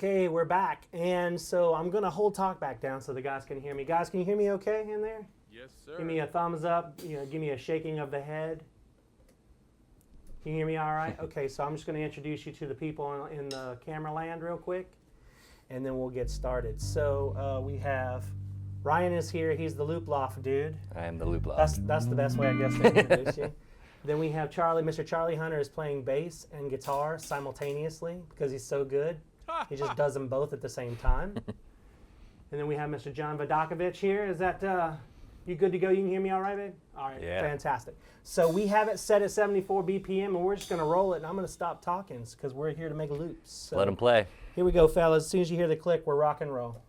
Okay, we're back. And so I'm going to hold talk back down so the guys can hear me. Guys, can you hear me okay in there? Yes, sir. Give me a thumbs up, give me a shaking of the head. Can you hear me all right? Okay, so I'm just going to introduce you to the people in the camera land real quick, and then we'll get started. So we have, Ryan is here. He's the Loop Loft dude. I am the Loop Loft. That's the best way, I guess, to introduce you. Then we have Charlie. Mr. Charlie Hunter is playing bass and guitar simultaneously because he's so good. He just does them both at the same time. And then we have Mr. John Vidacovich here. Is that, you good to go? You can hear me all right, babe? All right, Yeah. Fantastic. So we have it set at 74 BPM, and we're just going to roll it, and I'm going to stop talking because we're here to make loops. So Let them play. here we go, fellas. As soon as you hear the click, we're rock and roll.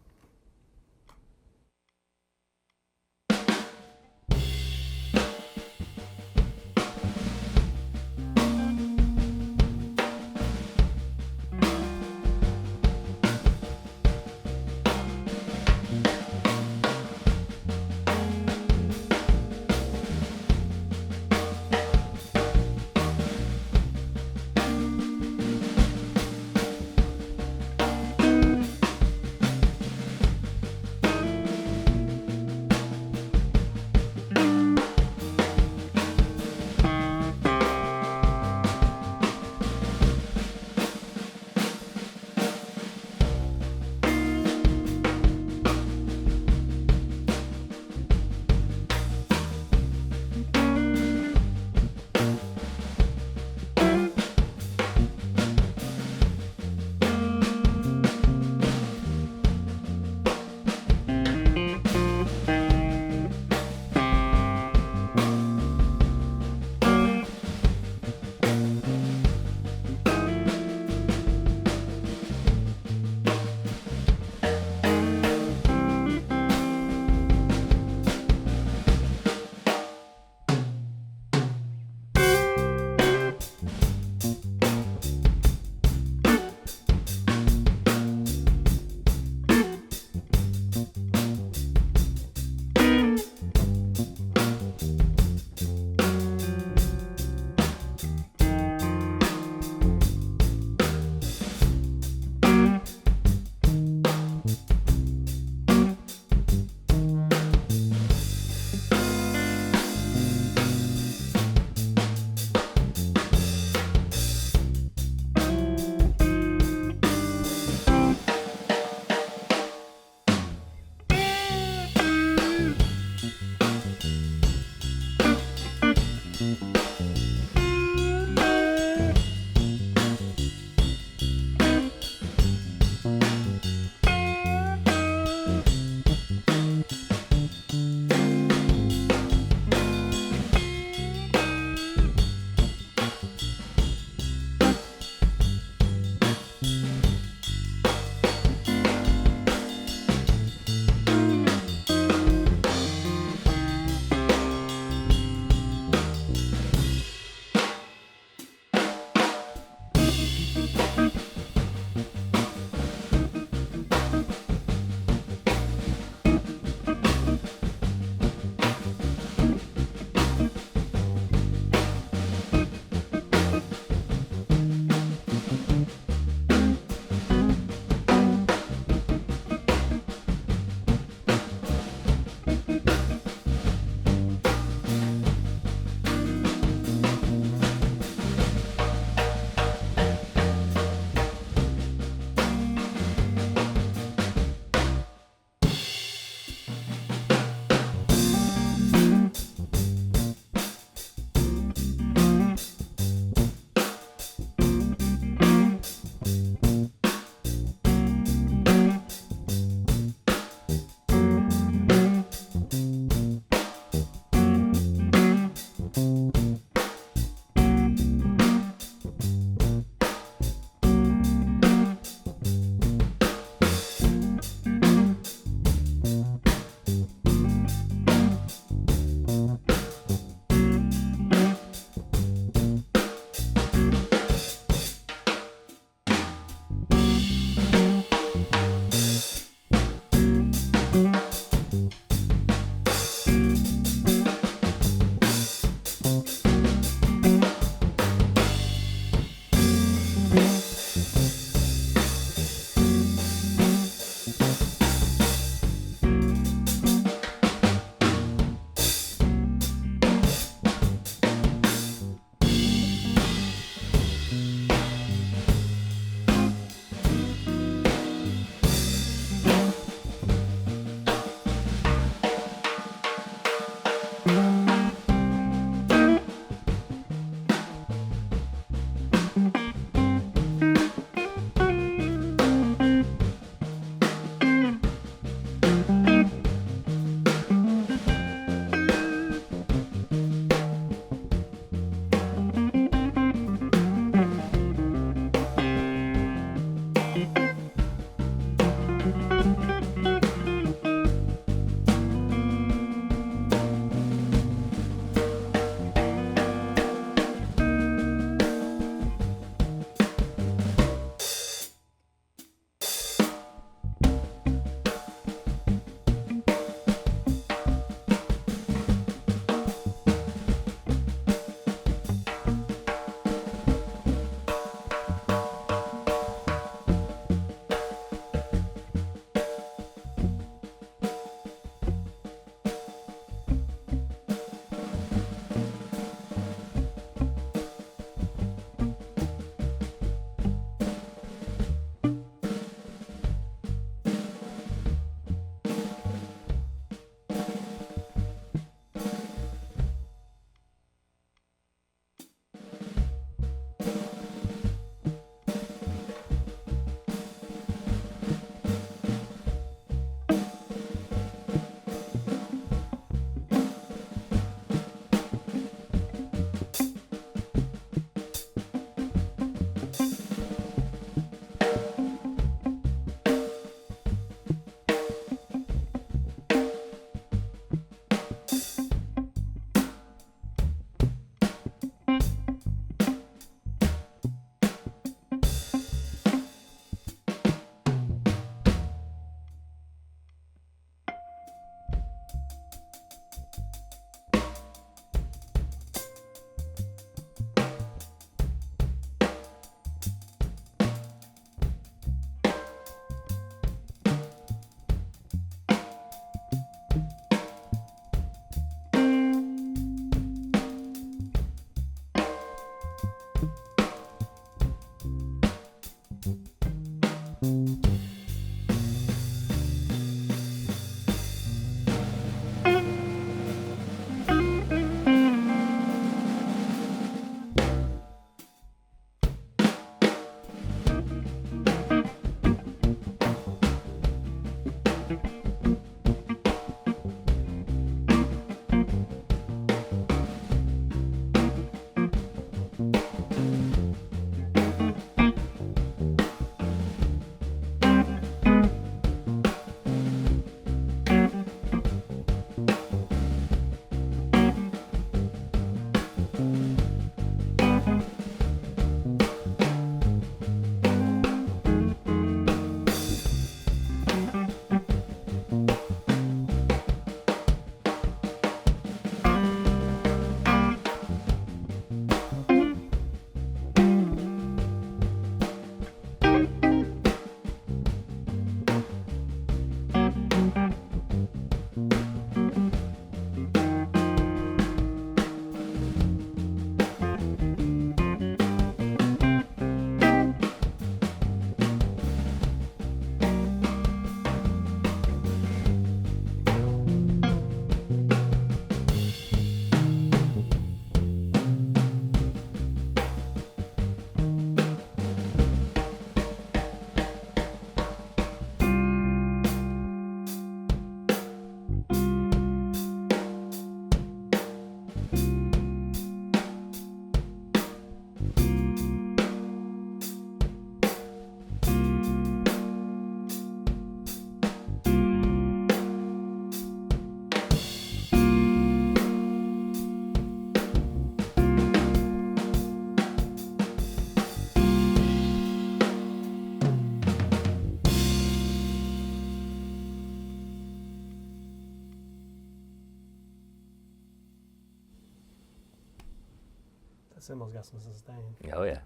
The cymbal's got some sustain. Oh yeah.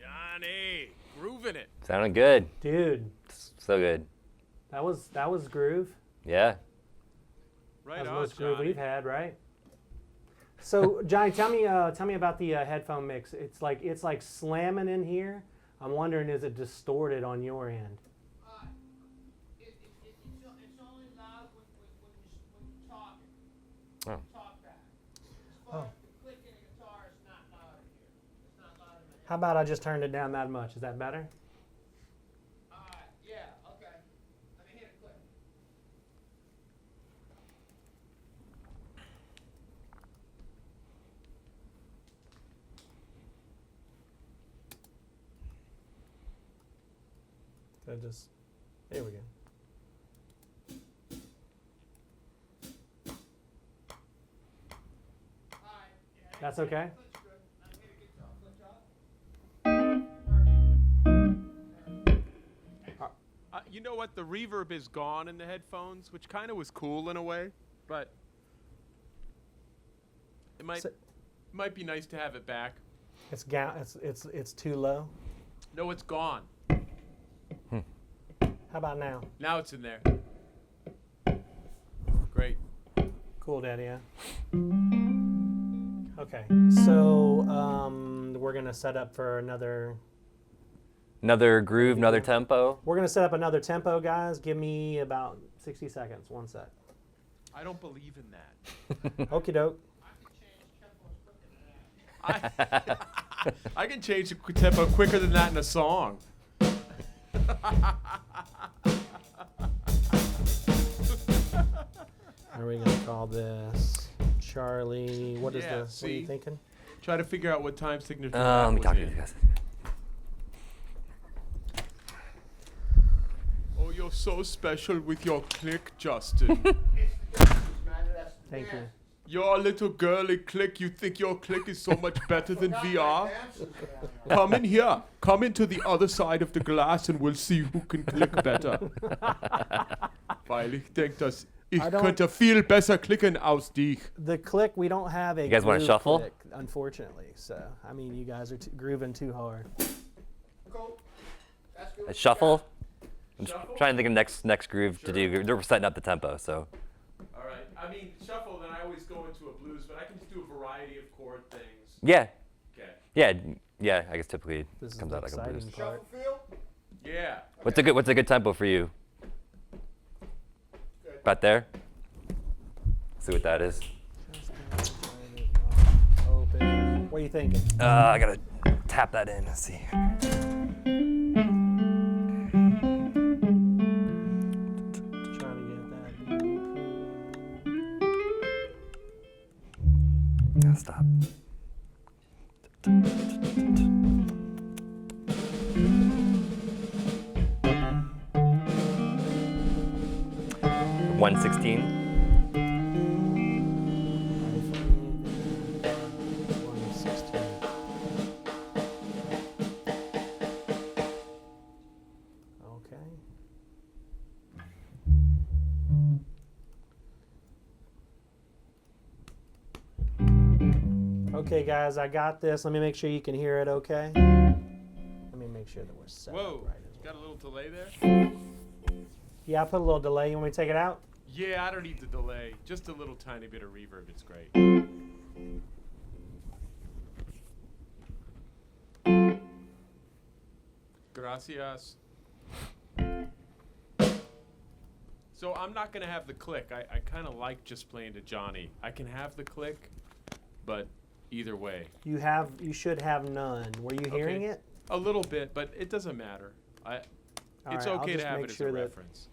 Johnny, grooving it. Sounding good. Dude, So good. that was groove. Yeah. Right That was the on, most groove Johnny. we've had, right? So Johnny, tell me about the headphone mix. It's like slamming in here. I'm wondering, is it distorted on your end? It's only loud when you're talking. Oh. Talk back. As far as the click in a guitar is not loud in here. It's not loud in the How about I just turned it down that much? Is that better? Yeah, okay. Let me hear the click. There we go. Alright, yeah. That's okay? Click's good. Let me hear the guitar. Click top. You know what? The reverb is gone in the headphones, which kind of was cool in a way, but it might be nice to have it back. It's too low. No, it's gone. How about now? Now it's in there. Great. Cool, Daddy. Yeah. Okay, so we're gonna set up for another. Another groove, another tempo. We're gonna set up another tempo, guys. Give me about 60 seconds. One sec. I don't believe in that. Okie doke. I can change the tempo quicker than that in a song. Are we gonna call this Charlie? What is Yeah, this? What are you see? thinking? Try to figure out what time signature Let that me was talk to in. you guys. Oh, you're so special with your click, Justin. Thank you. Your little girly click, you think your click is so much better than VR? Come in here. Come into the other side of the glass and we'll see who can click better. Weil ich denke, dass ich I don't- könnte viel besser klicken als dich. The click, we don't have a. You guys wanna groove shuffle? click, unfortunately. So I mean, you guys are grooving too hard. Cool. That's good. A shuffle. I'm just Shuffle? trying to think of next groove to do. We're setting up the tempo, so. All right. I mean, shuffle, then I always go into a blues, but I can just do a variety of chord things. Yeah. Okay. Yeah. I guess typically This is comes the out like a exciting blues. part. Shuffle feel? Yeah. What's a good tempo for you? Good. About there. See what that is. Open. What are you thinking? I gotta tap that in. Let's see. Trying to Gotta stop. get that. 116. 116. Okay. Okay, guys, I got this. Let me make sure you can hear it okay. Let me make sure that we're set up Whoa. right as well. Got a little delay there? Yeah, I put a little delay. You want me to take it out? Yeah, I don't need the delay. Just a little tiny bit of reverb. It's great. Gracias. So I'm not going to have the click. I kind of like just playing to Johnny. I can have the click, but either way. You should have none. Were you hearing it? A little bit, but it doesn't matter. It's right, I'll okay to just have make it as sure a that- reference.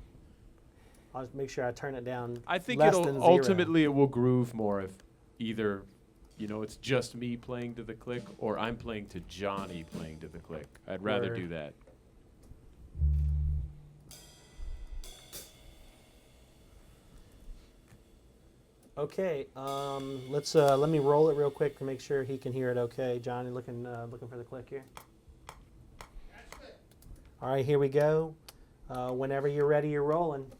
I'll just make sure I turn it down. I think less than it'll zero. ultimately it will groove more if either, it's just me playing to the click or I'm playing to Johnny playing to the click. I'd rather Word. do that. Okay, let me roll it real quick to make sure he can hear it. Okay, Johnny, looking for the click here. That's good. All right, here we go. Whenever you're ready, you're rolling.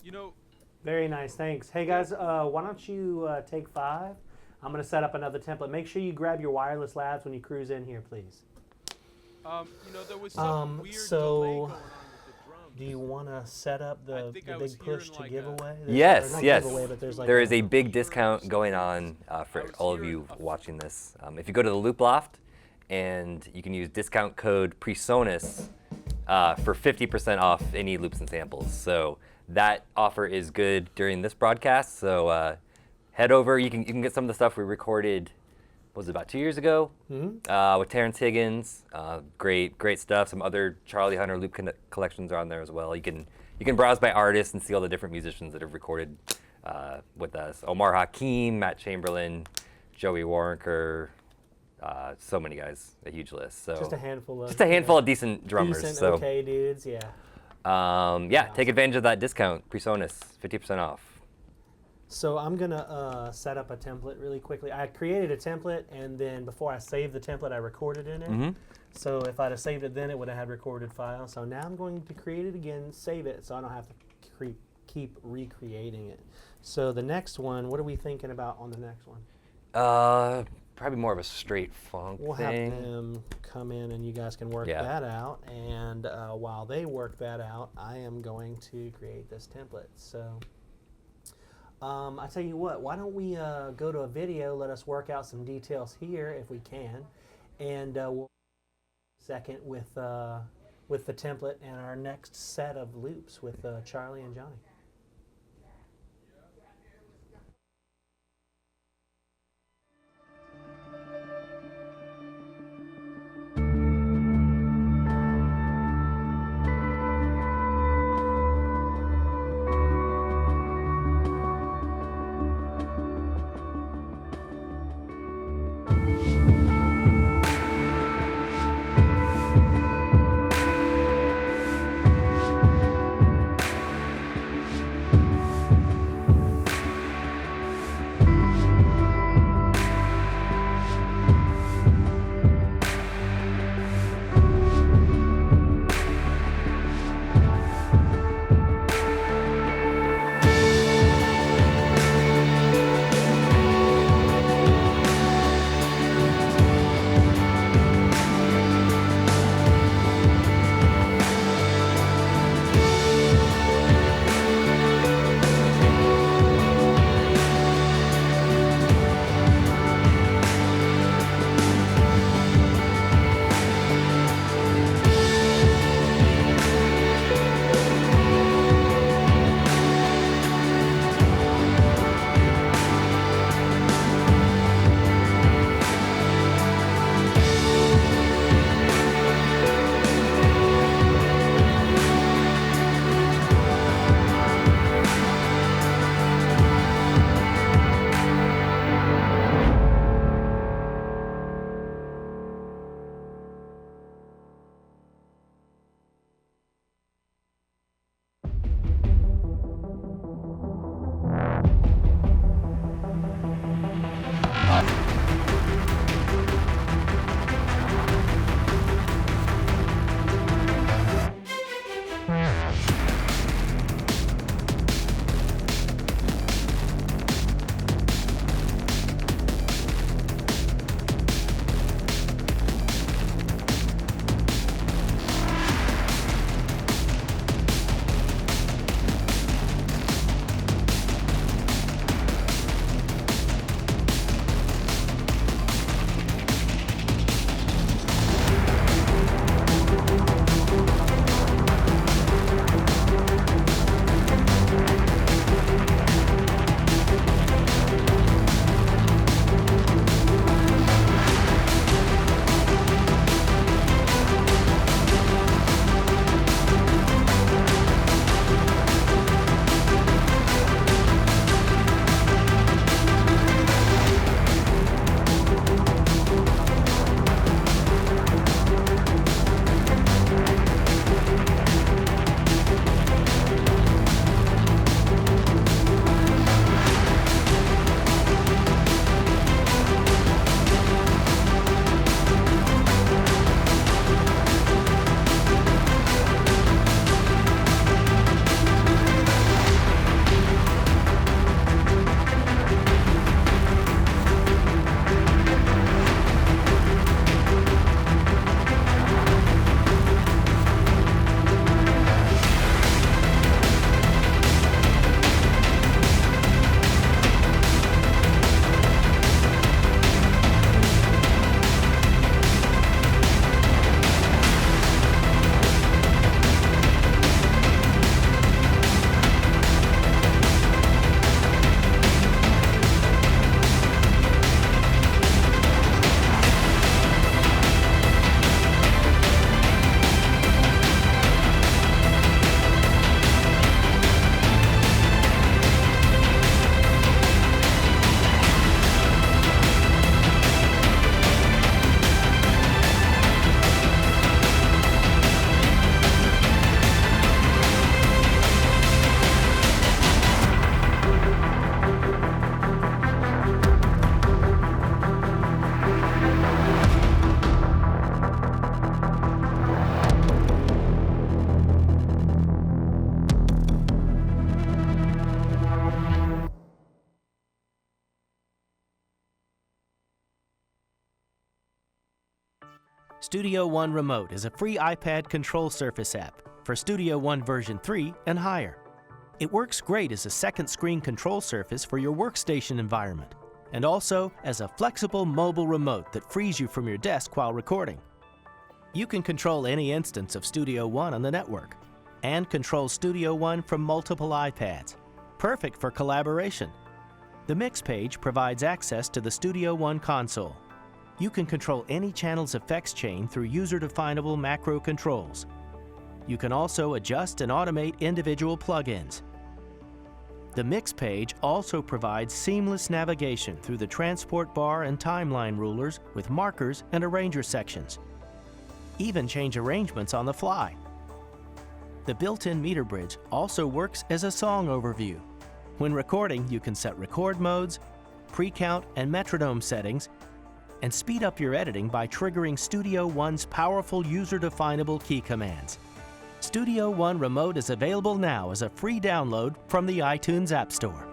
You know, Very nice, thanks. Hey guys, why don't you take 5? I'm gonna set up another template. Make sure you grab your wireless labs when you cruise in here, please. there was some weird so delay going on with the drums. Do you want to set up the think I was big push hearing to like giveaway? Yes, not yes. Giveaway, but there's like There is a big discount going on for all of you watching this. If you go to the Loop Loft, and you can use discount code PreSonus for 50% off any loops and samples. So that offer is good during this broadcast. So head over. You can get some of the stuff we recorded. What was it, about 2 years ago? With Terrence Higgins. Great stuff. Some other Charlie Hunter loop collections are on there as well. You can browse by artists and see all the different musicians that have recorded with us. Omar Hakim, Matt Chamberlain, Joey Warrenker. So many guys, a huge list. So just a handful of of decent drummers. decent, so okay dudes, yeah. take advantage of that discount. PreSonus, 50% off. So I'm gonna set up a template really quickly. I created a template, and then before I saved the template, I recorded in it. So if I'd have saved it then, it would have had recorded file. So now I'm going to create it again, save it, so I don't have to keep recreating it. So the next one, what are we thinking about on the next one? Probably more of a straight funk We'll thing. have them come in, and you guys can work Yeah. that out. And while they work that out, I am going to create this template. So I tell you what, why don't we go to a video, let us work out some details here if we can, and we'll second with the template and our next set of loops with Charlie and Johnny. Studio One Remote is a free iPad control surface app for Studio One version 3 and higher. It works great as a second screen control surface for your workstation environment, and also as a flexible mobile remote that frees you from your desk while recording. You can control any instance of Studio One on the network, and control Studio One from multiple iPads, perfect for collaboration. The Mix page provides access to the Studio One console. You can control any channel's effects chain through user-definable macro controls. You can also adjust and automate individual plugins. The Mix page also provides seamless navigation through the transport bar and timeline rulers with markers and arranger sections. Even change arrangements on the fly. The built-in meter bridge also works as a song overview. When recording, you can set record modes, pre-count and metronome settings, and speed up your editing by triggering Studio One's powerful user-definable key commands. Studio One Remote is available now as a free download from the iTunes App Store.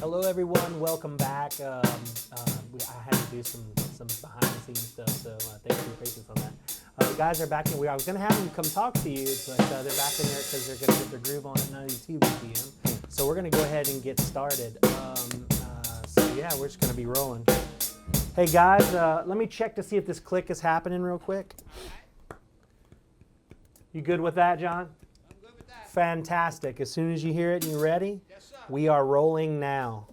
Hello, everyone. Welcome back. I had to do some behind-the-scenes stuff, so thanks for your patience on that. The guys are back in. I was going to have them come talk to you, but they're back in there because they're going to get their groove on at 92 BPM. So we're going to go ahead and get started. So yeah, we're just going to be rolling. Hey guys, let me check to see if this click is happening real quick. You good with that, John? I'm good with that. Fantastic. As soon as you hear it and you're ready, Yes, sir. we are rolling now.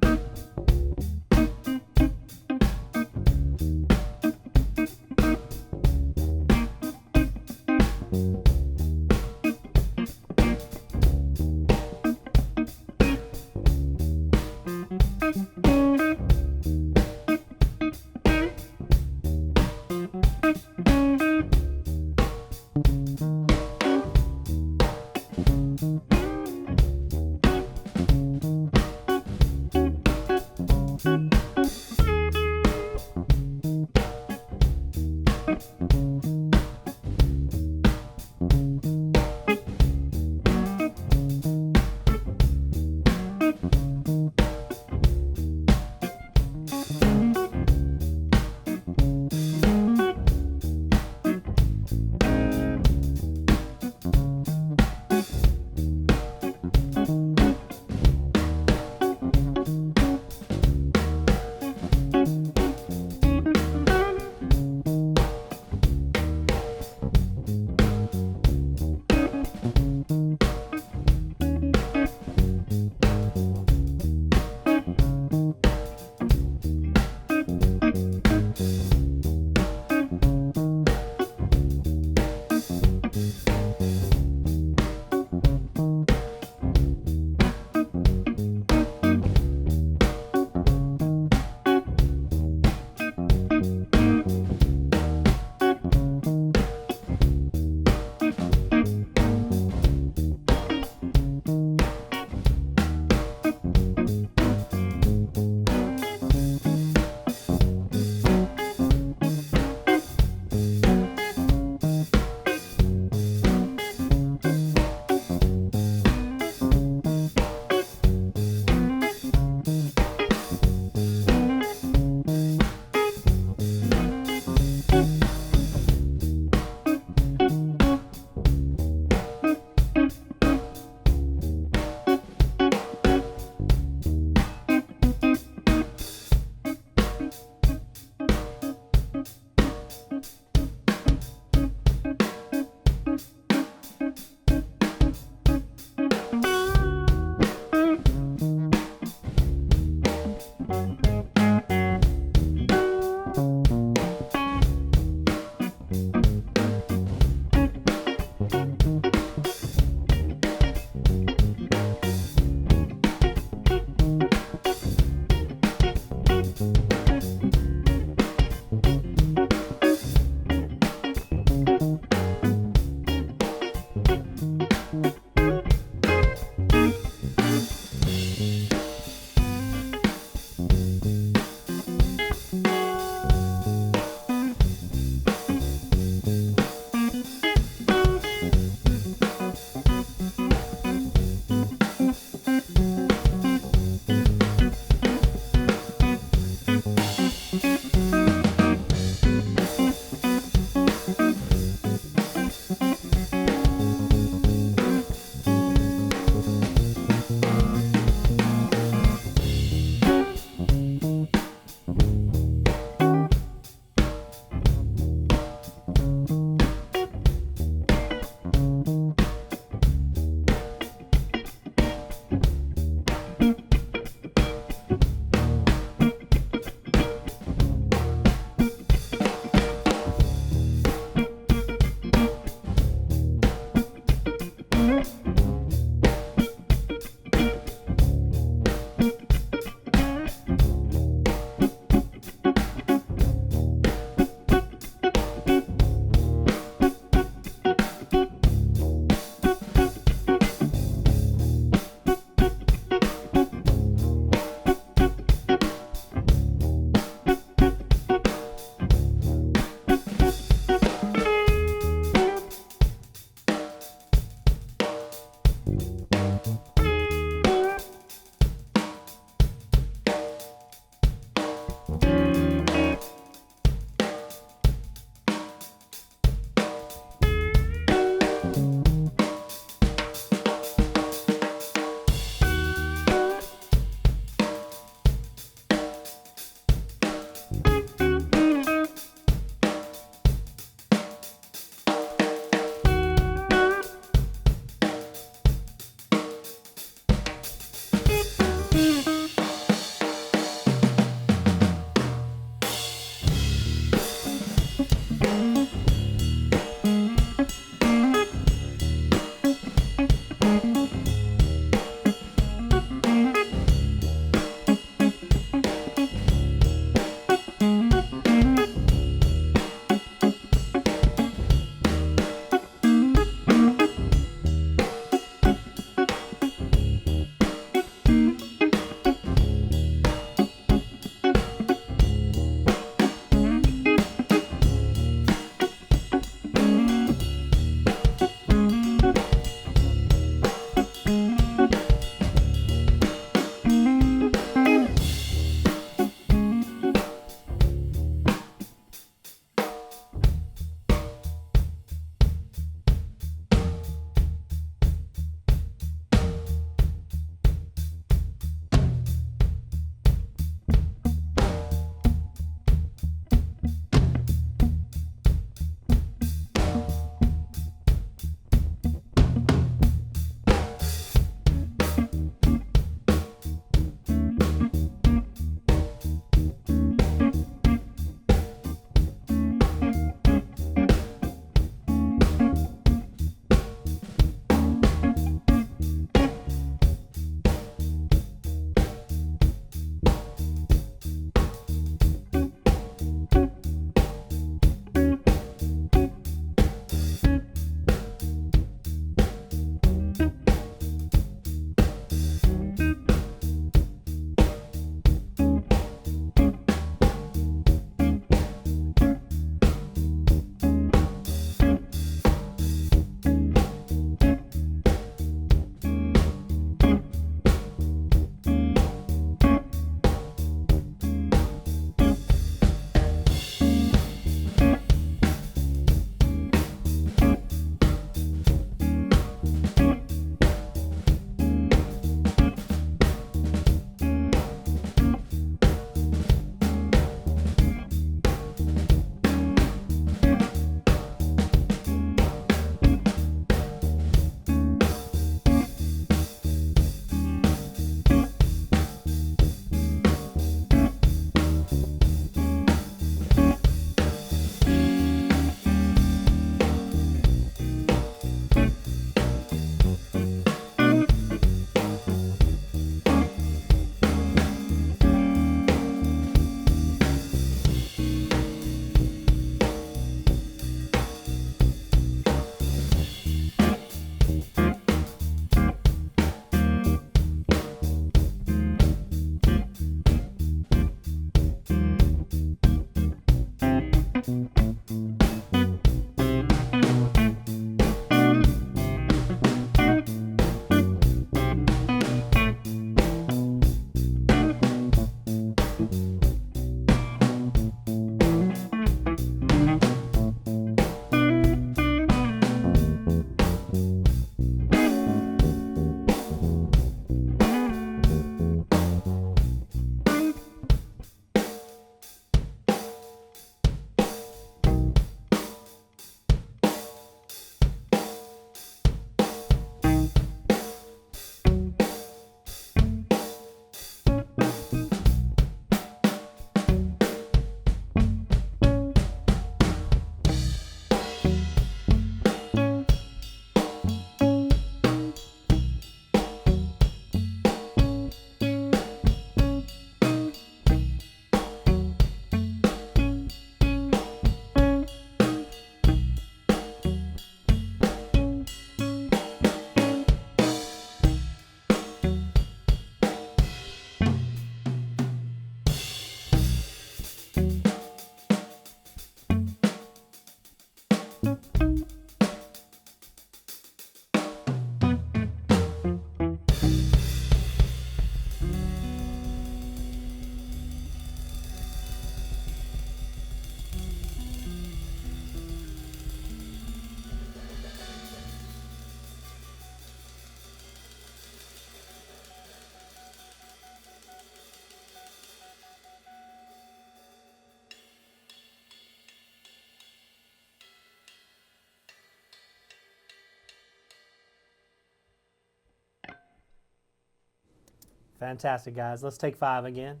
Fantastic, guys. Let's take 5 again.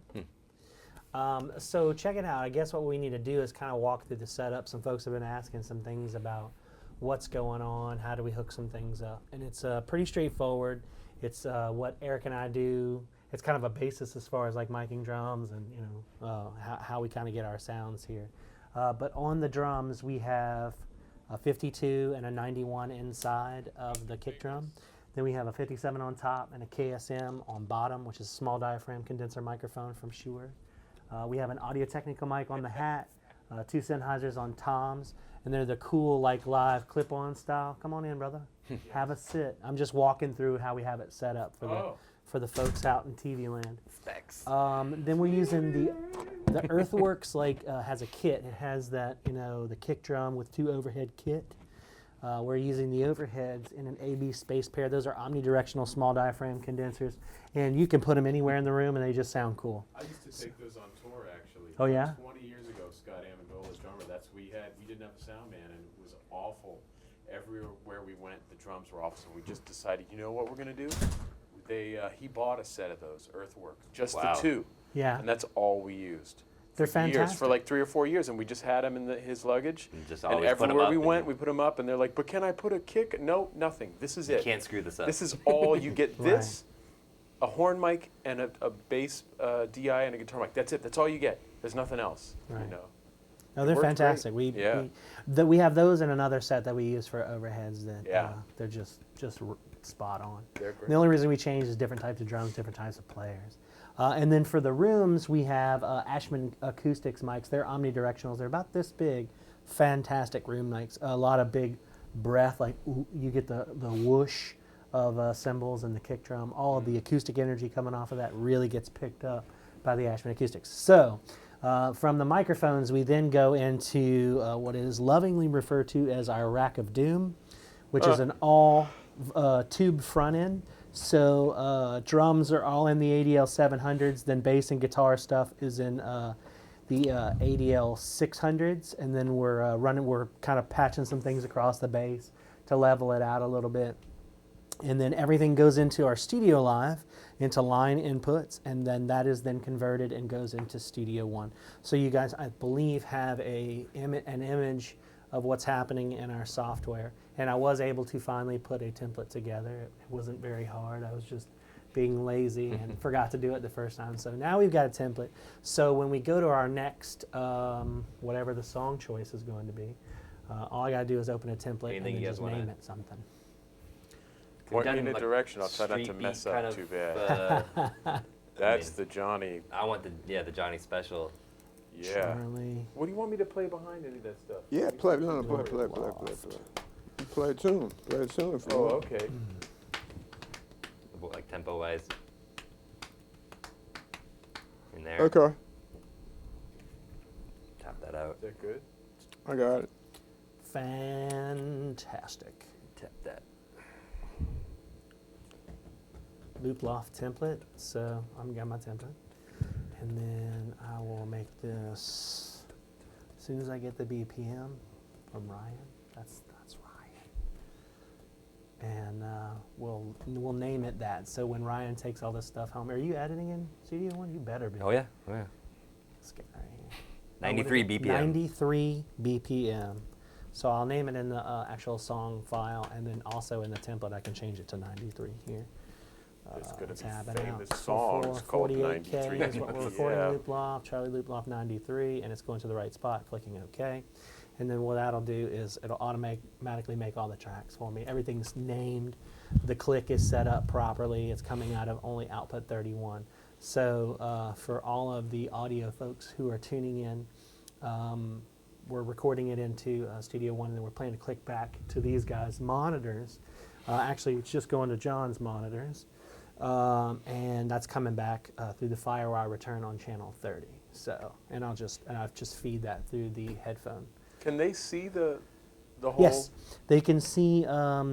So check it out. I guess what we need to do is kind of walk through the setup. Some folks have been asking some things about what's going on, how do we hook some things up. And it's pretty straightforward. It's what Eric and I do. It's kind of a basis as far as like miking drums and how we kind of get our sounds here. But on the drums, we have a 52 and a 91 inside of the kick drum. Then we have a 57 on top and a KSM on bottom, which is a small diaphragm condenser microphone from Shure. We have an Audio-Technica mic on the hat, 2 Sennheisers on toms, and they're the cool like live clip-on style. Come on in, brother. Have a sit. I'm just walking through how we have it set up for the folks out in TV land. Specs. Then we're using the Earthworks has a kit. It has that the kick drum with 2 overhead kit. We're using the overheads in an AB space pair. Those are omnidirectional small diaphragm condensers, and you can put them anywhere in the room, and they just sound cool. I used to take those on tour, actually. Oh, yeah? 20 years ago, Scott Amendola's drummer. We didn't have a sound man, and it was awful. Everywhere we went, the drums were awful. So we just decided, you know what we're gonna do? He bought a set of those Earthworks, just the 2. Yeah. And that's all we used. They're Years, fantastic. for like 3 or 4 years, and we just had them in his luggage. And just And always put 'em everywhere up we and- went, we put them up, and they're like, "But can I put a kick?" No, nothing. This is it. Can't screw this up. This is all you get. This, a horn mic, and a bass DI and a guitar mic. That's it. That's all you get. There's nothing else. Right. You know. No, they're worked fantastic. great. We have those in another set that we use for overheads that Yeah. they're just spot on. They're great. The only reason we change is different types of drums, different types of players. And then for the rooms, we have Ashman Acoustics mics. They're omnidirectionals. They're about this big. Fantastic room mics. A lot of big breath, like you get the whoosh of cymbals and the kick drum. All of the acoustic energy coming off of that really gets picked up by the Ashman Acoustics. So from the microphones, we then go into what is lovingly referred to as our Rack of Doom, which is an all tube front end. So drums are all in the ADL 700s, then bass and guitar stuff is in the ADL 600s, and then we're kind of patching some things across the bass to level it out a little bit. And then everything goes into our Studio Live, into line inputs, and then that is then converted and goes into Studio One. So you guys, I believe, have an image of what's happening in our software. And I was able to finally put a template together. It wasn't very hard. I was just being lazy and forgot to do it the first time. So now we've got a template. So when we go to our next, whatever the song choice is going to be, all I got to do is open a template Anything and you then guys just wanna- name it something. Point me Done in a like direction. I'll try not to street mess beat kind up of, too bad. That's mean- the Johnny. I want the Johnny special. Yeah. Charlie. What do you want me to play behind any of that stuff? Yeah, play it tune. Play it tune if you Oh, want. okay. Like tempo-wise. In there. Okay, Tap that out. Is that good? I got it. Fantastic. Tap that. Loop Loft template. So I'm got my template, and then I will make this as soon as I get the BPM from Ryan. That's Ryan, and we'll name it that. So when Ryan takes all this stuff home, are you editing in Studio One? You better be. Oh yeah. Oh yeah. Let's get right here. 93 BPM. 93 BPM. So I'll name it in the actual song file, and then also in the template I can change it to 93 here. It's gonna be Tab it famous out. song. It's called 48K 93. is what we're recording. Yeah. Loop Loft, Charlie Loop Loft 93, and it's going to the right spot. Clicking OK, and then what that'll do is it'll automatically make all the tracks for me. Everything's named. The click is set up properly. It's coming out of only output 31. So for all of the audio folks who are tuning in, we're recording it into Studio One, and then we're planning to click back to these guys' monitors. Actually, it's just going to John's monitors. And that's coming back through the FireWire return on channel 30. So, and I'll just feed that through the headphone. Can they see the whole? Yes, they can see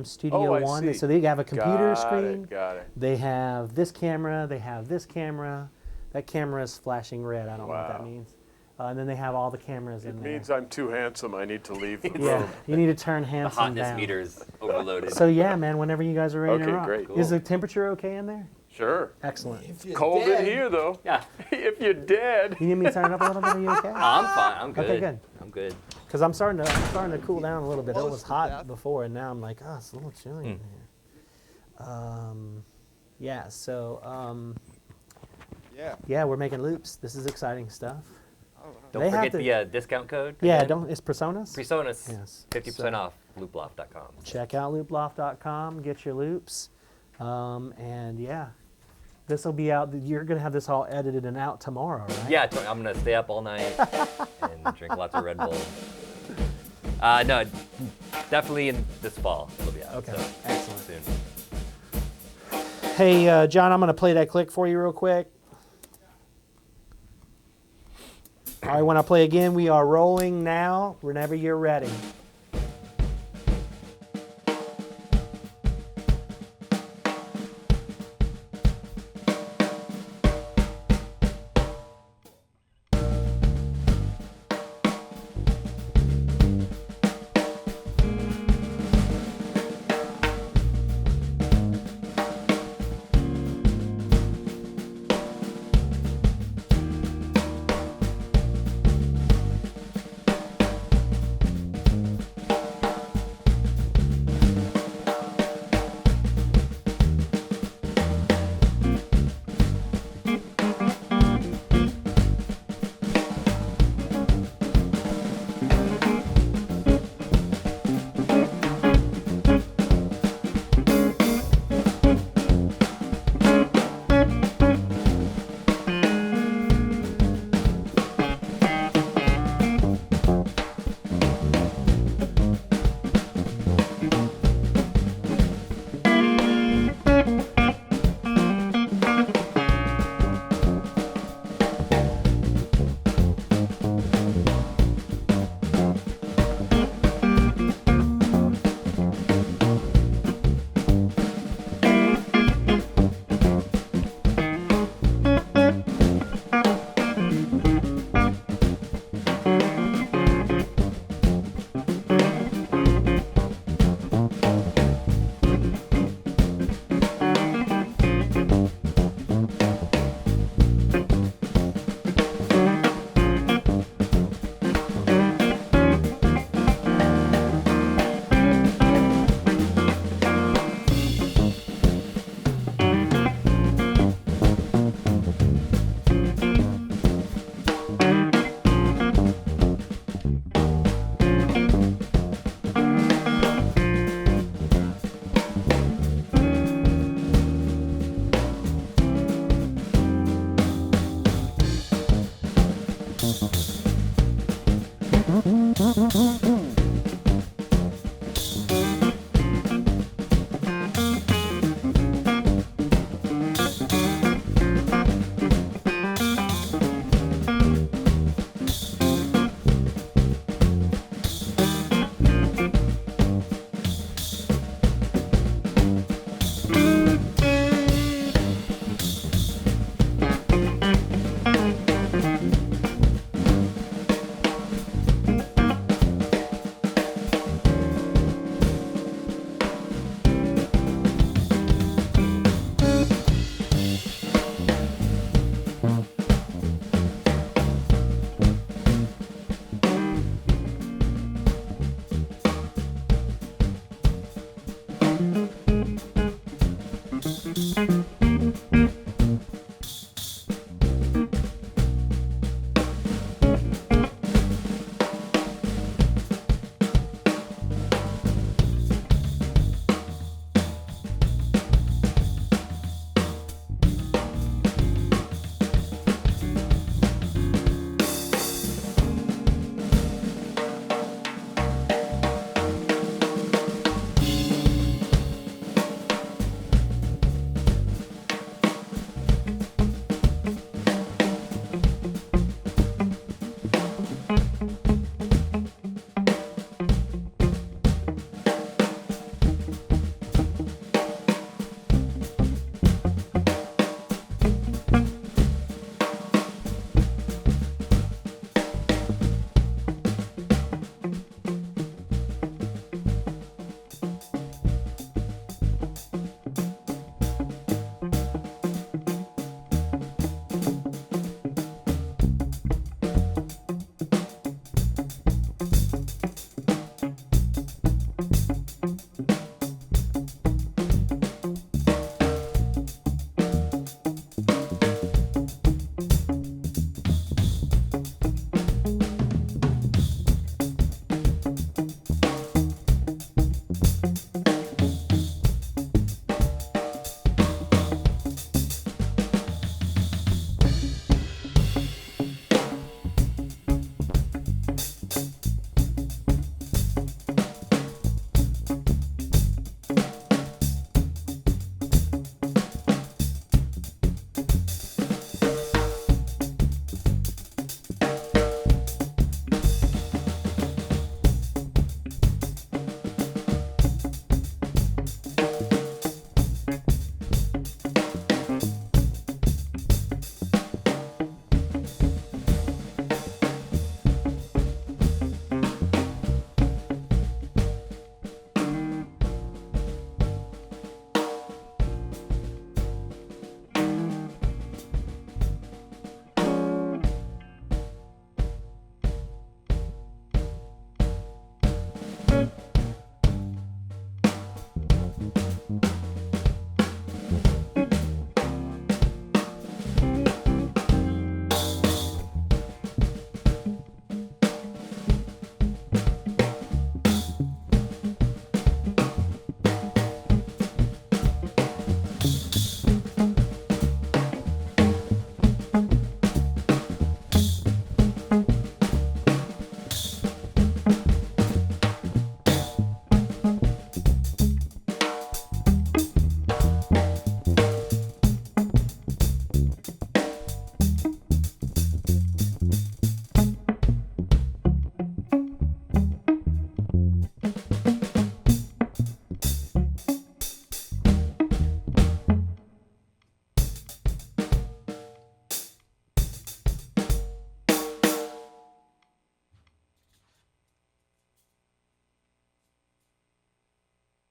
Studio I One. see. So they have a computer screen. Got it. They have this camera. They have this camera. That camera is flashing red. I don't know what that Wow. means. And then they have all the cameras It in there. means I'm too handsome. I need to leave the Yeah, room. you need to turn The handsome hotness down. meter's overloaded. So yeah, man, whenever you guys are ready to Okay, rock. great. Is the temperature okay in there? Sure. Excellent. Cold in here though. Yeah. If you're dead. You need me to turn it up a little bit? Are you okay? I'm fine. I'm good. Okay, good. I'm good. Because I'm starting to cool down a little bit. It was hot before, and now I'm like, oh, it's a little chilly in here. Yeah. So yeah, we're making loops. This is exciting stuff. Don't They have forget the discount code. Yeah, again. it's PreSonus. PreSonus. Yes. 50% So- off. Looploft.com. Check out looploft.com. Get your loops, and yeah, this will be out. You're gonna have this all edited and out tomorrow, right? Yeah, I'm gonna stay up all night and drink lots of Red Bull. No, definitely in this fall it'll be out. Okay, So excellent. soon. Hey, John, I'm gonna play that click for you real quick. All right, when I play again, we are rolling now. Whenever you're ready.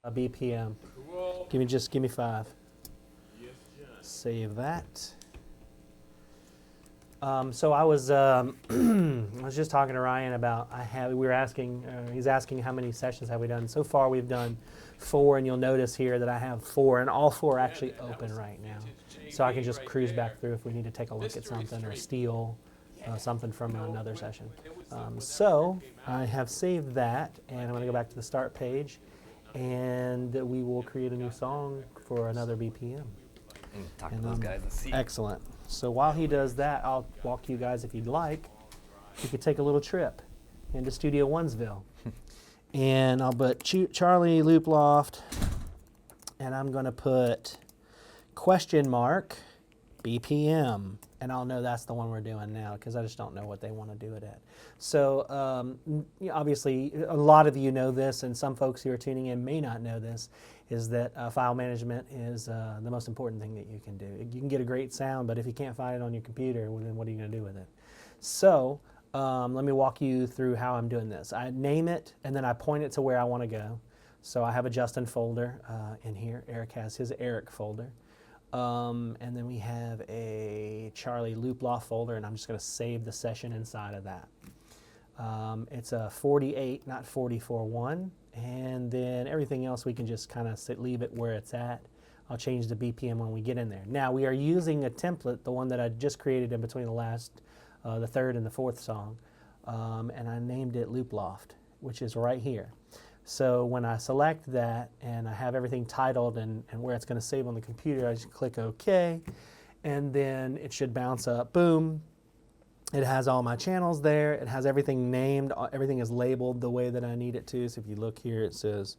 a BPM. Give me 5. Save that. So I was I was just talking to Ryan about he's asking how many sessions have we done. So far we've done 4, and you'll notice here that I have 4, and all 4 are actually open right now. So I can just cruise back through if we need to take a look at something or steal something from another session. So I have saved that, and I'm going to go back to the start page, and we will create a new song for another BPM. Talk to those guys and see. Excellent. So while he does that, I'll walk you guys, if you'd like, you could take a little trip into Studio Onesville. And I'll put Charlie Loop Loft, and I'm going to put question mark BPM, and I'll know that's the one we're doing now because I just don't know what they want to do it at. So obviously, a lot of you know this, and some folks who are tuning in may not know this, is that file management is the most important thing that you can do. You can get a great sound, but if you can't find it on your computer, well, then what are you going to do with it? So let me walk you through how I'm doing this. I name it, and then I point it to where I want to go. So I have a Justin folder in here. Eric has his Eric folder. And then we have a Charlie Loop Loft folder, and I'm just going to save the session inside of that. It's a 48, not 44.1. And then everything else we can just kind of leave it where it's at. I'll change the BPM when we get in there. Now we are using a template, the one that I just created in between the third and the fourth song, and I named it Loop Loft, which is right here. So when I select that and I have everything titled and where it's going to save on the computer, I just click OK, and then it should bounce up. Boom. It has all my channels there. It has everything named. Everything is labeled the way that I need it to. So if you look here, it says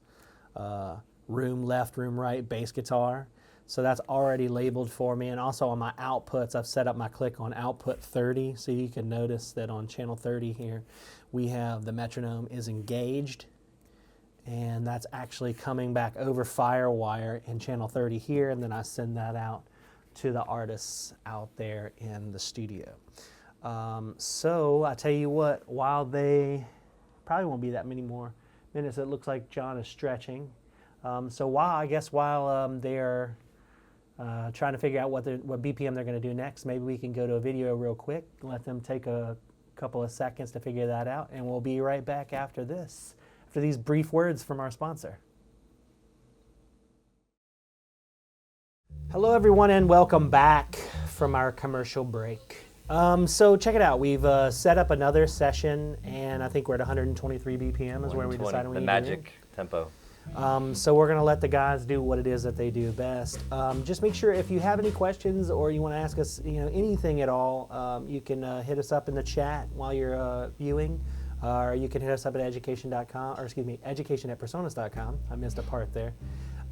room left, room right, bass guitar. So that's already labeled for me. And also on my outputs, I've set up my click on output 30. So you can notice that on channel 30 here, we have the metronome is engaged. And that's actually coming back over FireWire in channel 30 here. And then I send that out to the artists out there in the studio. So I tell you what, while they probably won't be that many more minutes, it looks like John is stretching. So while they're trying to figure out what BPM they're going to do next, maybe we can go to a video real quick, let them take a couple of seconds to figure that out, and we'll be right back after this, after these brief words from our sponsor. Hello everyone, and welcome back from our commercial break. So check it out. We've set up another session, and I think we're at 123 BPM is where we decided we the need magic tempo. So we're going to let the guys do what it is that they do best. Just make sure if you have any questions or you want to ask us, anything at all, you can hit us up in the chat while you're viewing, or you can hit us up at education.com, or excuse me, education@PreSonus.com. I missed a part there.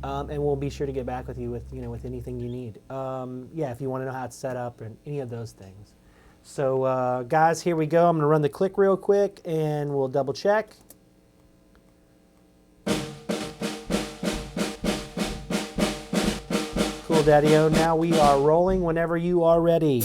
And we'll be sure to get back with you with with anything you need. Yeah, if you want to know how it's set up and any of those things. So guys, here we go. I'm going to run the click real quick, and we'll double check. Cool, Daddy-O. Now we are rolling whenever you are ready.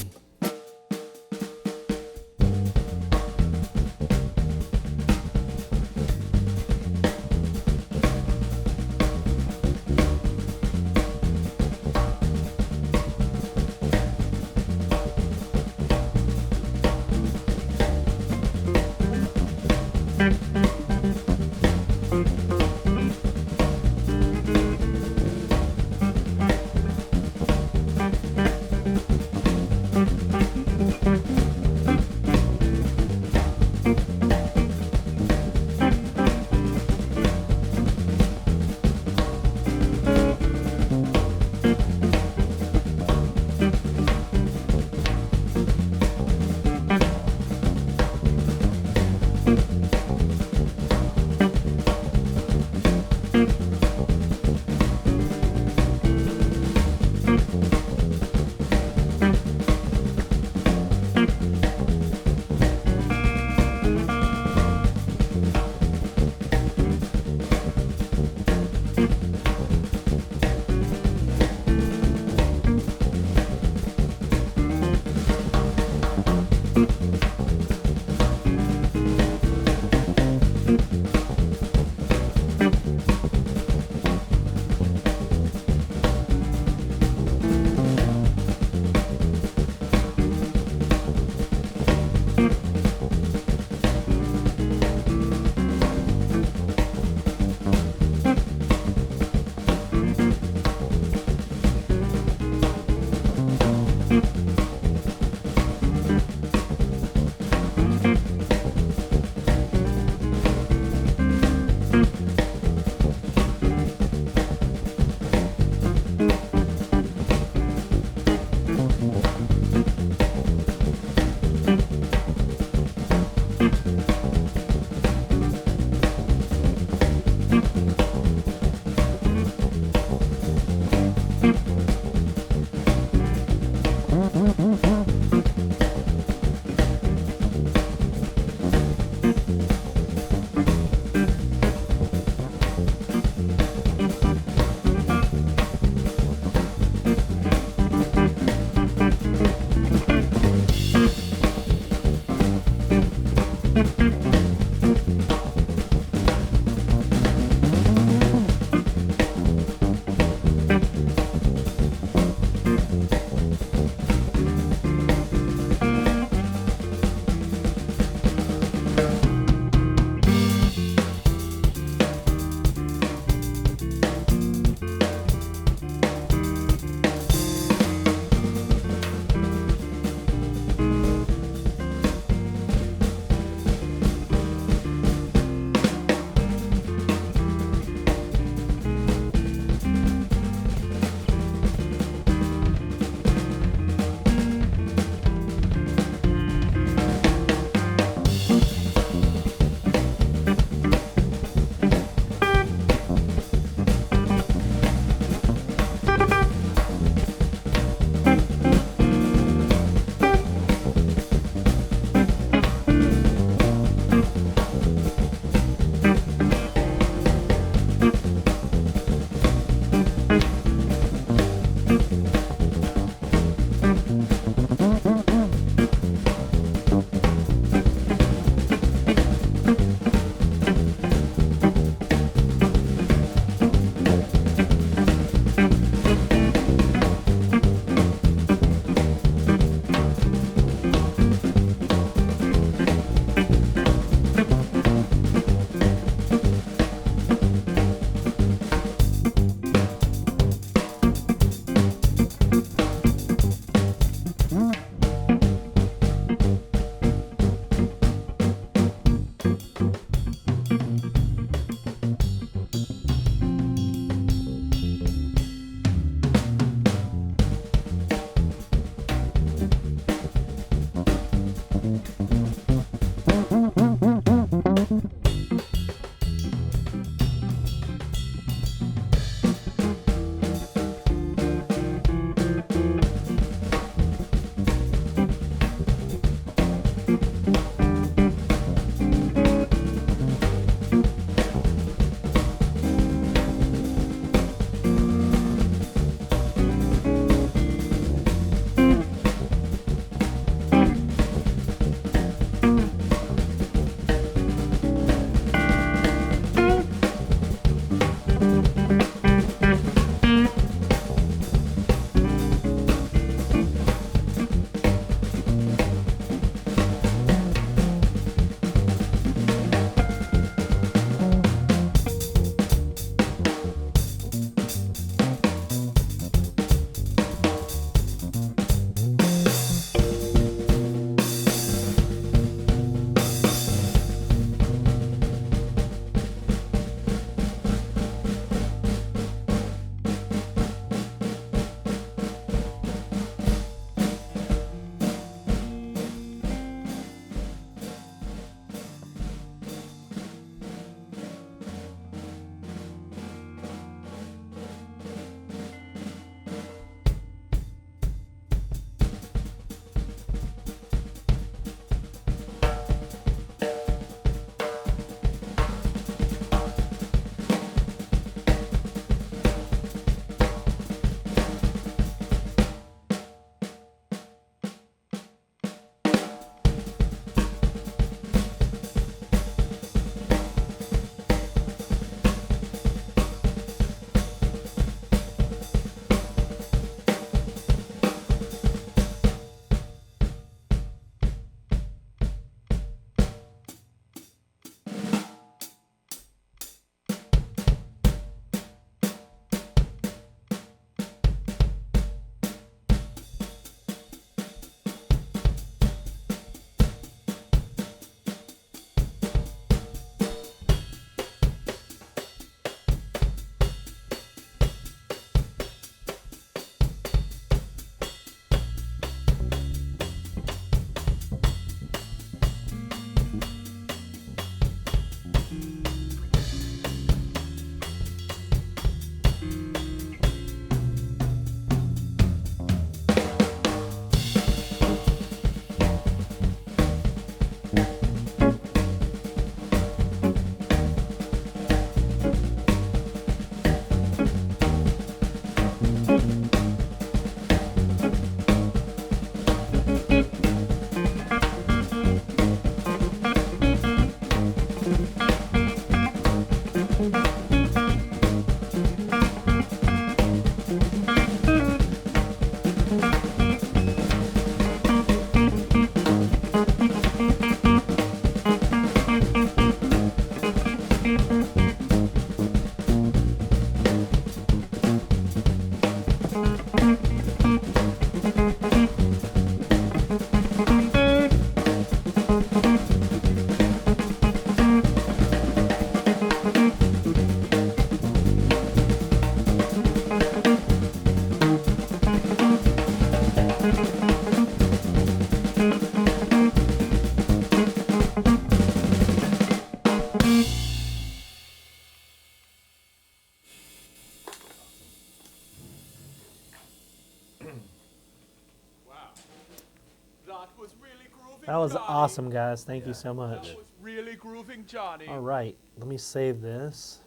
That was awesome, guys. Thank you so much. That was really grooving, Johnny. All right, let me save this.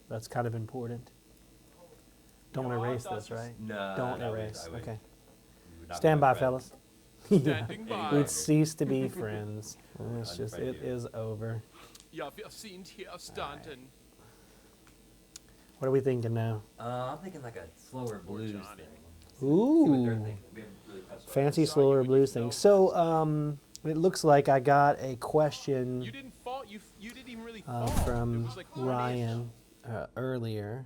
That's kind of important. Don't Ja, erase das this, right? No, Don't I would- erase. I would- Okay. we would not Stand be by, friends. fellas. Yeah. Standing by. We'd cease to be friends. It's just, Unfriend it you. is over. Ja, wir sind hier standen. What are we thinking now? I'm thinking like a slower blues Johnny. thing. See what Ooh, they're thinking. We haven't really touched on fancy Saw slower you blues in thing. the So, it looks like I got a question You didn't fall. You didn't even really fall. It from was like Ryan earlier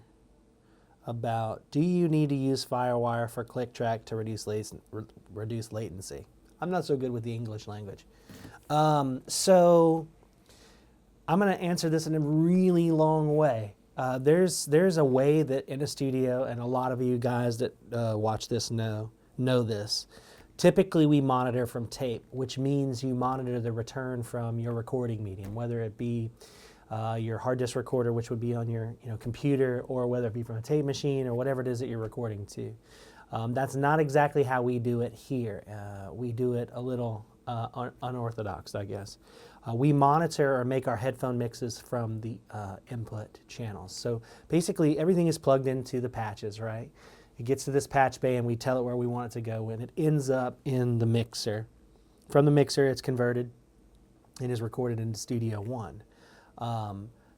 about, do you need to use Firewire for click track to reduce latency? I'm not so good with the English language. So I'm going to answer this in a really long way. There's a way that in a studio, and a lot of you guys that watch this know this. Typically, we monitor from tape, which means you monitor the return from your recording medium, whether it be your hard disk recorder, which would be on your computer, or whether it be from a tape machine or whatever it is that you're recording to. That's not exactly how we do it here. We do it a little unorthodox, I guess. We monitor or make our headphone mixes from the input channels. So basically, everything is plugged into the patches, right? It gets to this patch bay and we tell it where we want it to go, and it ends up in the mixer. From the mixer, it's converted and is recorded into Studio One.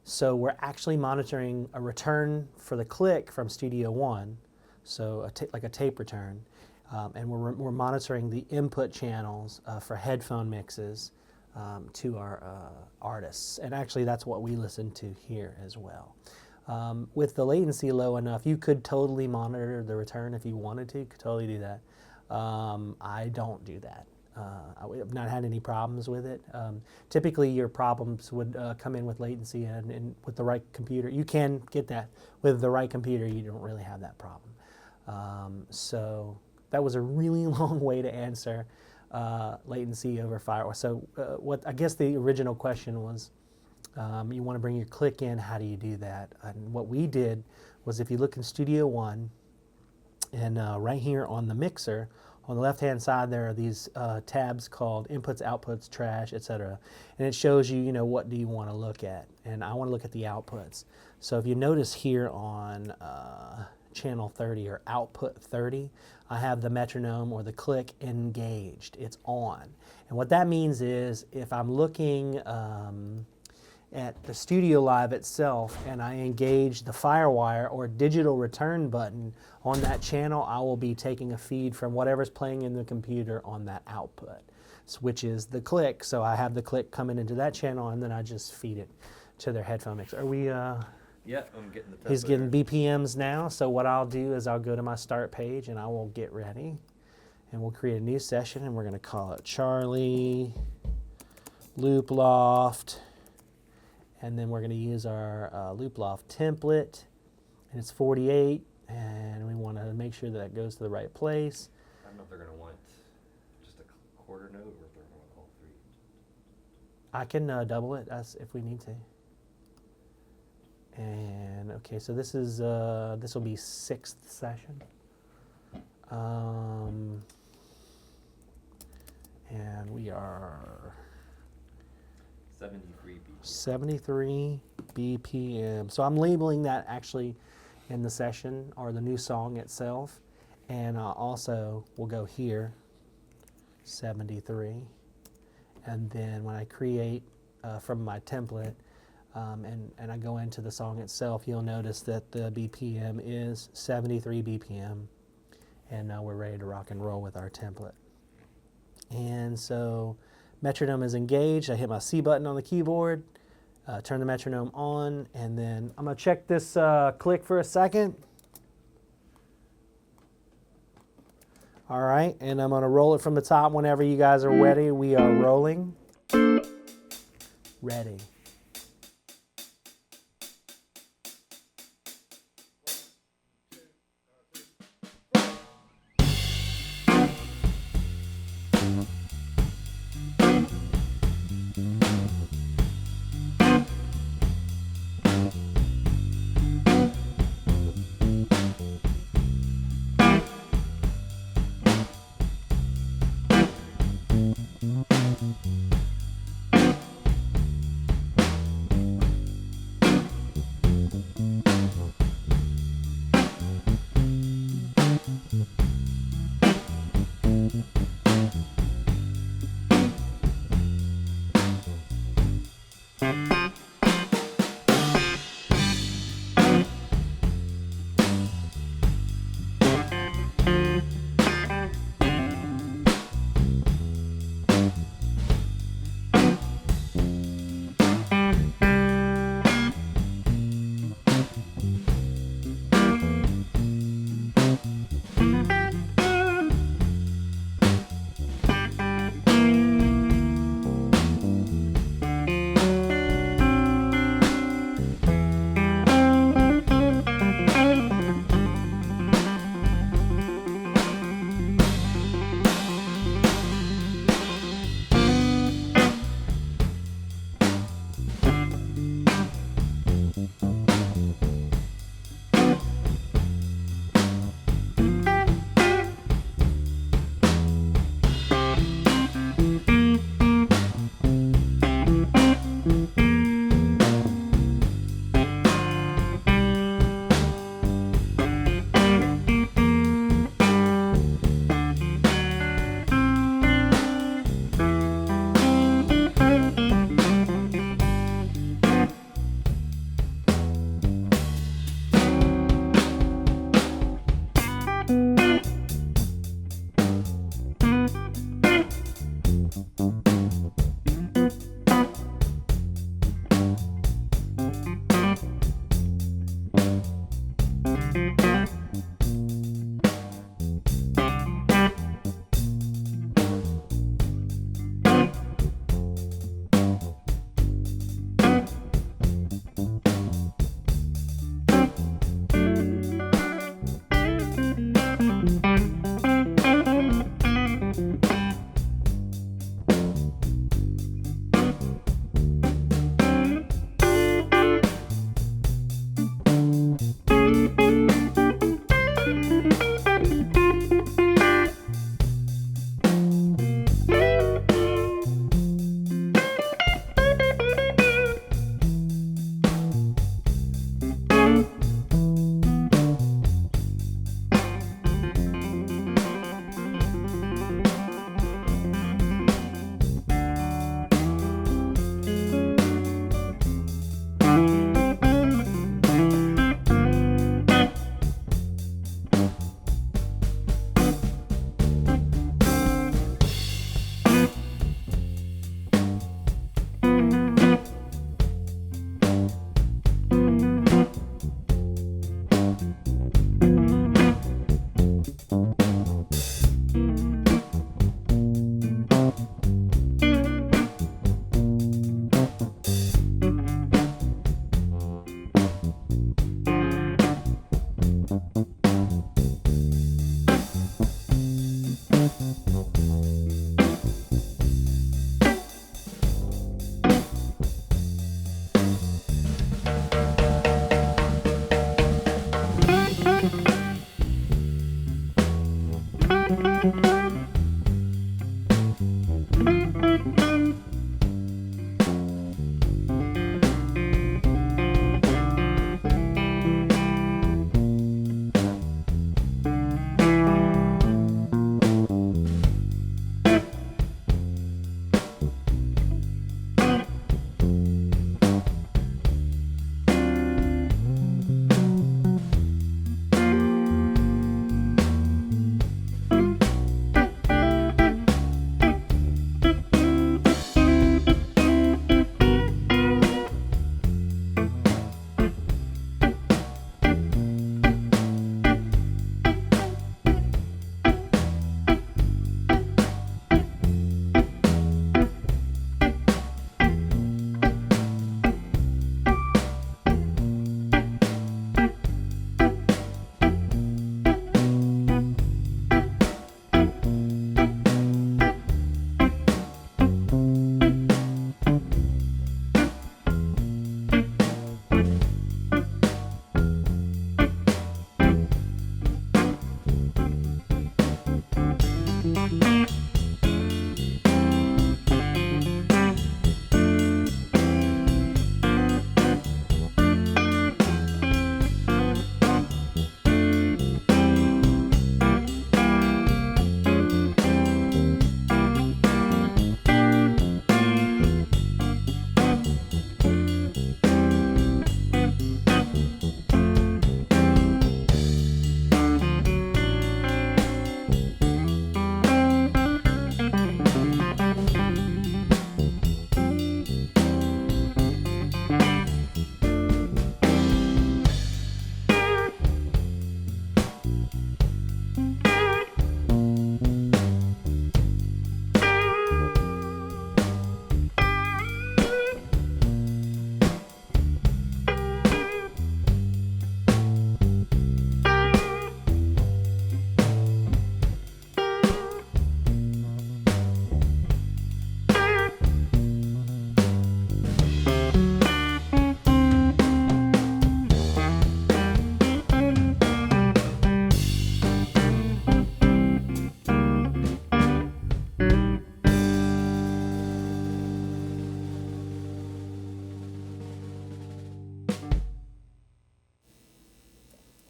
So we're actually monitoring a return for the click from Studio One, so like a tape return, and we're monitoring the input channels for headphone mixes to our artists, and actually that's what we listen to here as well. With the latency low enough, you could totally monitor the return if you wanted to. You could totally do that. I don't do that. I've not had any problems with it. Typically, your problems would come in with latency, and with the right computer, you can get that. With the right computer, you don't really have that problem. So that was a really long way to answer latency over firewire. So what I guess the original question was, you want to bring your click in, how do you do that? And what we did was, if you look in Studio One, and right here on the mixer, on the left-hand side, there are these tabs called Inputs, Outputs, Trash, etc. And it shows you, what do you want to look at? And I want to look at the outputs. So if you notice here on channel 30 or output 30, I have the metronome or the click engaged. It's on. And what that means is, if I'm looking at the Studio Live itself and I engage the Firewire or digital return button on that channel, I will be taking a feed from whatever's playing in the computer on that output, which is the click. So I have the click coming into that channel, and then I just feed it to their headphone mix. Are we Yeah, I'm getting the he's template getting here. BPMs now, so what I'll do is I'll go to my start page and I will get ready, and we'll create a new session, and we're going to call it Charlie Loop Loft, and then we're going to use our Loop Loft template, and it's 48, and we want to make sure that it goes to the right place. I don't know if they're going to want just a quarter note or if they're going to want all three. I can double it if we need to. And okay, so this is this will be 6th session, and we are 73 BPM. 73 BPM. So I'm labeling that actually in the session or the new song itself, and also we'll go here 73, and then when I create from my template. And I go into the song itself, you'll notice that the BPM is 73 BPM, and now we're ready to rock and roll with our template. And so metronome is engaged. I hit my C button on the keyboard, turn the metronome on, and then I'm going to check this click for a second. All right, and I'm going to roll it from the top whenever you guys are ready. We are rolling. Ready.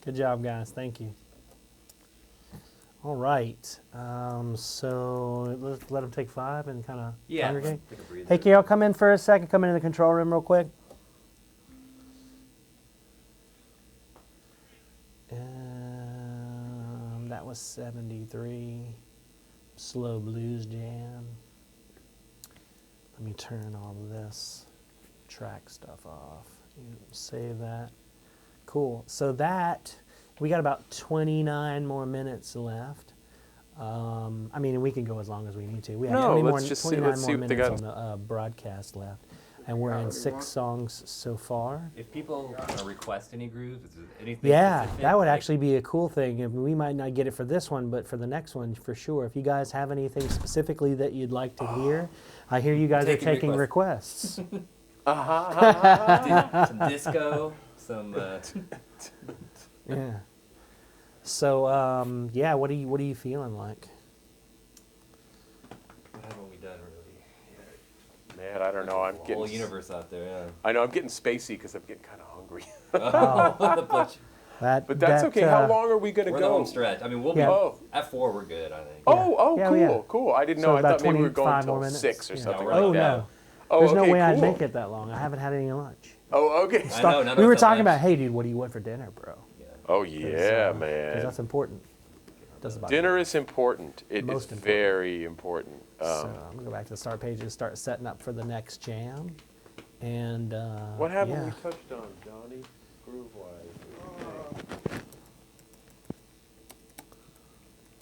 Good job, guys. Thank you. All right. So let them take 5 and kind of congregate. Hey, Carol, come in for a second. Come into the control room real quick. That was 73. Slow blues jam. turn all this track stuff off. Save that. Cool. So that, we got about 29 more minutes left. I mean, we can go as long as we need to. We have No, 20 more, let's just see- 29 let's see more what they minutes got. on the broadcast left. And we're in 6 songs so far. If people want to request any grooves, is there anything Yeah, specific, that would like- actually be a cool thing. If we might not get it for this one, but for the next one, for sure. If you guys have anything specifically that you'd like to hear, I hear you guys are Taking taking requests. Some disco, some. Yeah. So, yeah, what are you feeling like? What haven't we done really? Man, I don't know. I'm Whole getting. universe out there, yeah. I know I'm getting spacey because I'm getting kind of hungry. But But that's okay. How long are we gonna we're in the go? home stretch. I mean, we'll Yeah. be Oh. at 4. We're good, I think. Oh, Yeah, cool, yeah. cool. I didn't So know. I about thought maybe we were going 25 more until minutes. 6 or Yeah. something No, like Oh, that. no. Oh, There's okay, no way I'd cool. make it that long. I haven't had any lunch. Oh, okay. I know, none We of were us talking have about, lunch. hey, dude, what do you want for dinner, bro? Oh 'Cause, yeah, 'cause man. that's important. Doesn't bother Dinner me. is important. It is Most important. very important. So I'm gonna go back to the start page and start setting up for the next jam. And what haven't yeah. we touched on, Johnny? Groove-wise.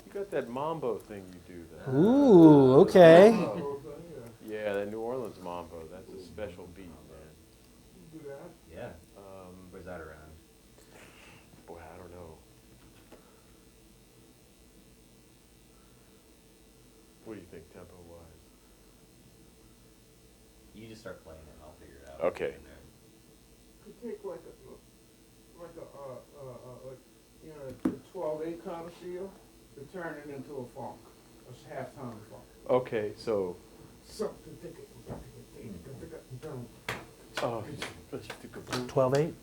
You got that mambo thing you do there. Ooh, okay. Yeah, that New Orleans mambo. That's a special beat, man. Yeah. Where's that around? Boy, I don't know. What do you think, tempo-wise? You just start playing it. I'll figure it out. Okay. In there. Could take like a you know, the 12/8 kind of feel to turn it into a funk, a halftime funk. Okay, so. Something to take it. Oh, 12/8.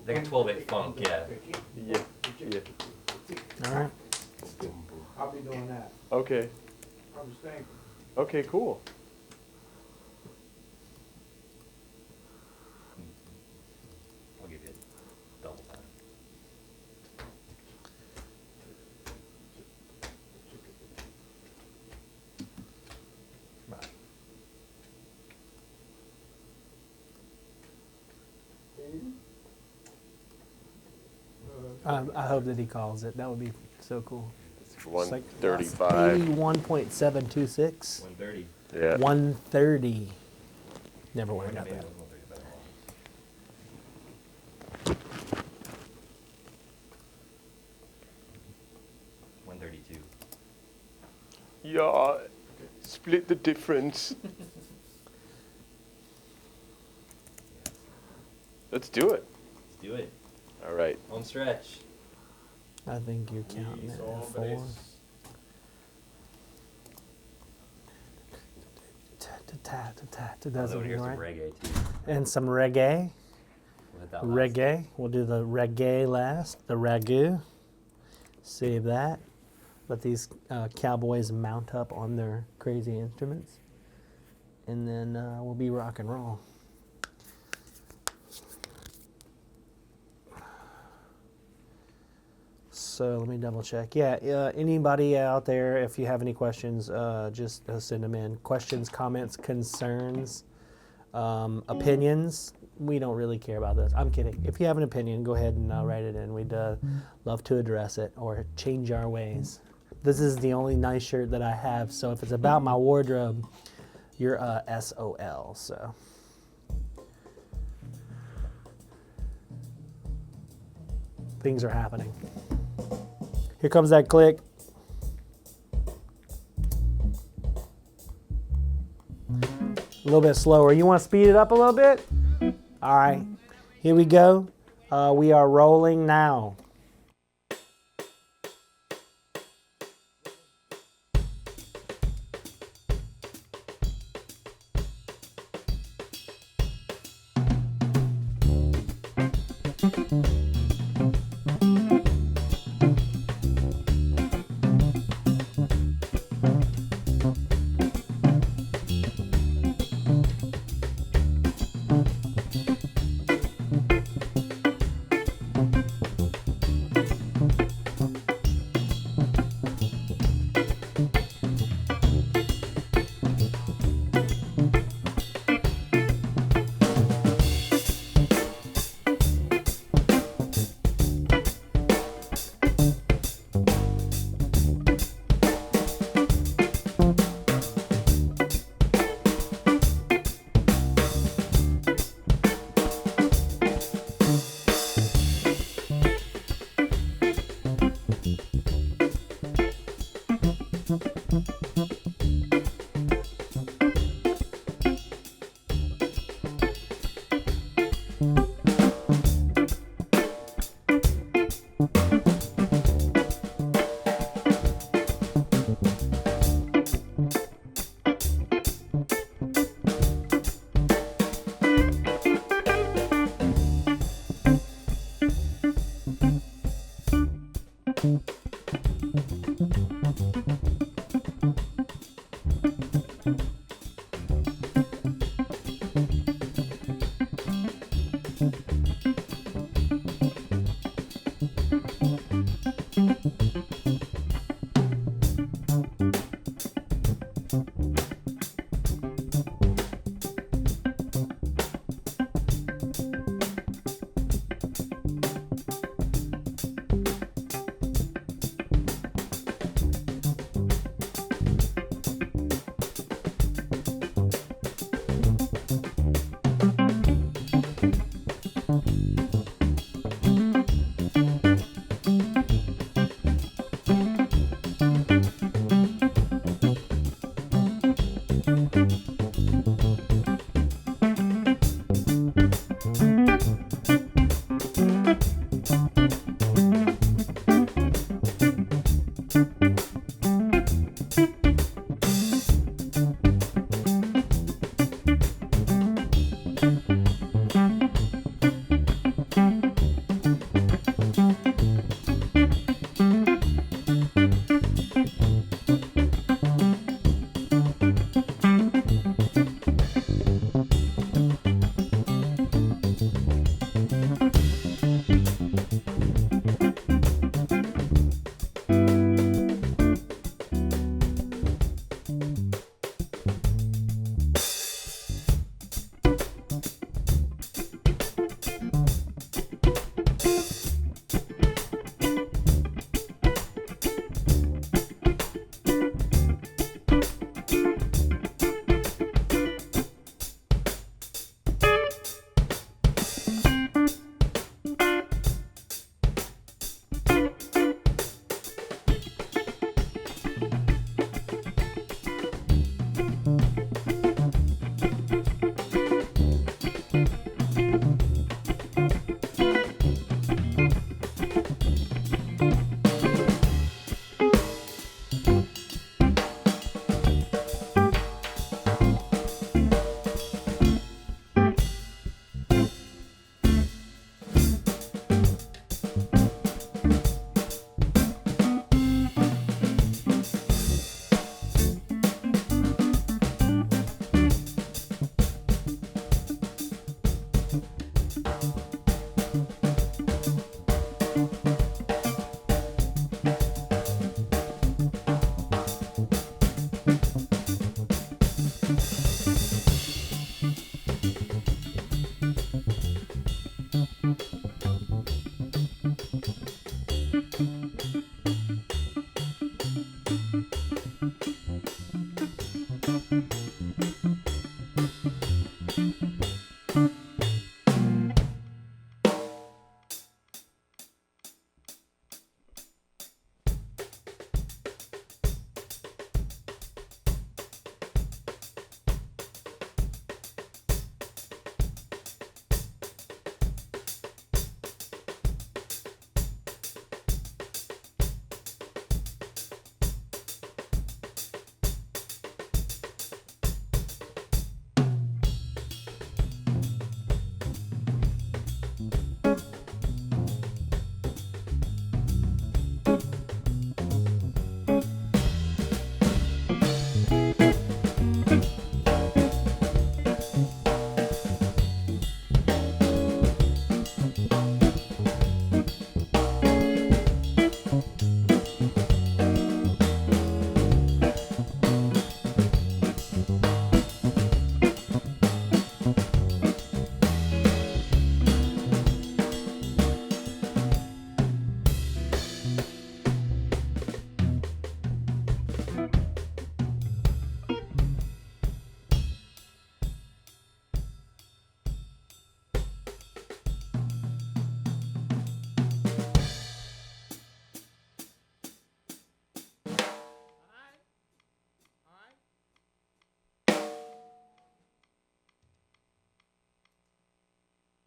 Like a 12/8 funk, yeah. yeah, yeah. All right. I'll be doing that. Okay, I was thinking. okay, cool. I'll give you double time. I hope that he calls it. That would be so cool. It's It's like 135. 81.726. 130. Yeah. 130. Never would have got Maybe that. it was 130 better. 132. Yeah. Split the difference. Let's do it. Let's do it. All right. Home stretch. I think you're counting it at 4. Does Although it here's some right? reggae too. And some reggae. We'll hit that last. Reggae. We'll do the reggae last. The ragu. Save that. Let these cowboys mount up on their crazy instruments. And then we'll be rock and roll. So let me double check. Yeah, anybody out there, if you have any questions, just send them in. Questions, comments, concerns, opinions. We don't really care about this. I'm kidding. If you have an opinion, go ahead and write it in. We'd love to address it or change our ways. This is the only nice shirt that I have, so if it's about my wardrobe, you're SOL. So. Things are happening. Here comes that click. A little bit slower. You want to speed it up a little bit? All right. Here we go. We are rolling now.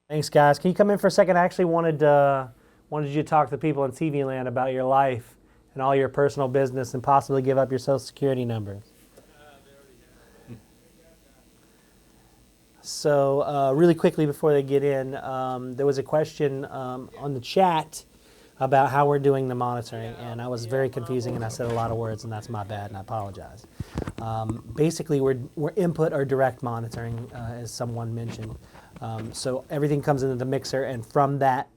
Thanks, guys. Can you come in for a second? I actually wanted you to talk to the people in TV land about your life and all your personal business and possibly give up your Social Security number. So really quickly before they get in, there was a question on the chat about how we're doing the monitoring, and I was very confusing and I said a lot of words, and that's my bad, and I apologize. Basically, we're input or direct monitoring, as someone mentioned. So everything comes into the mixer, and from that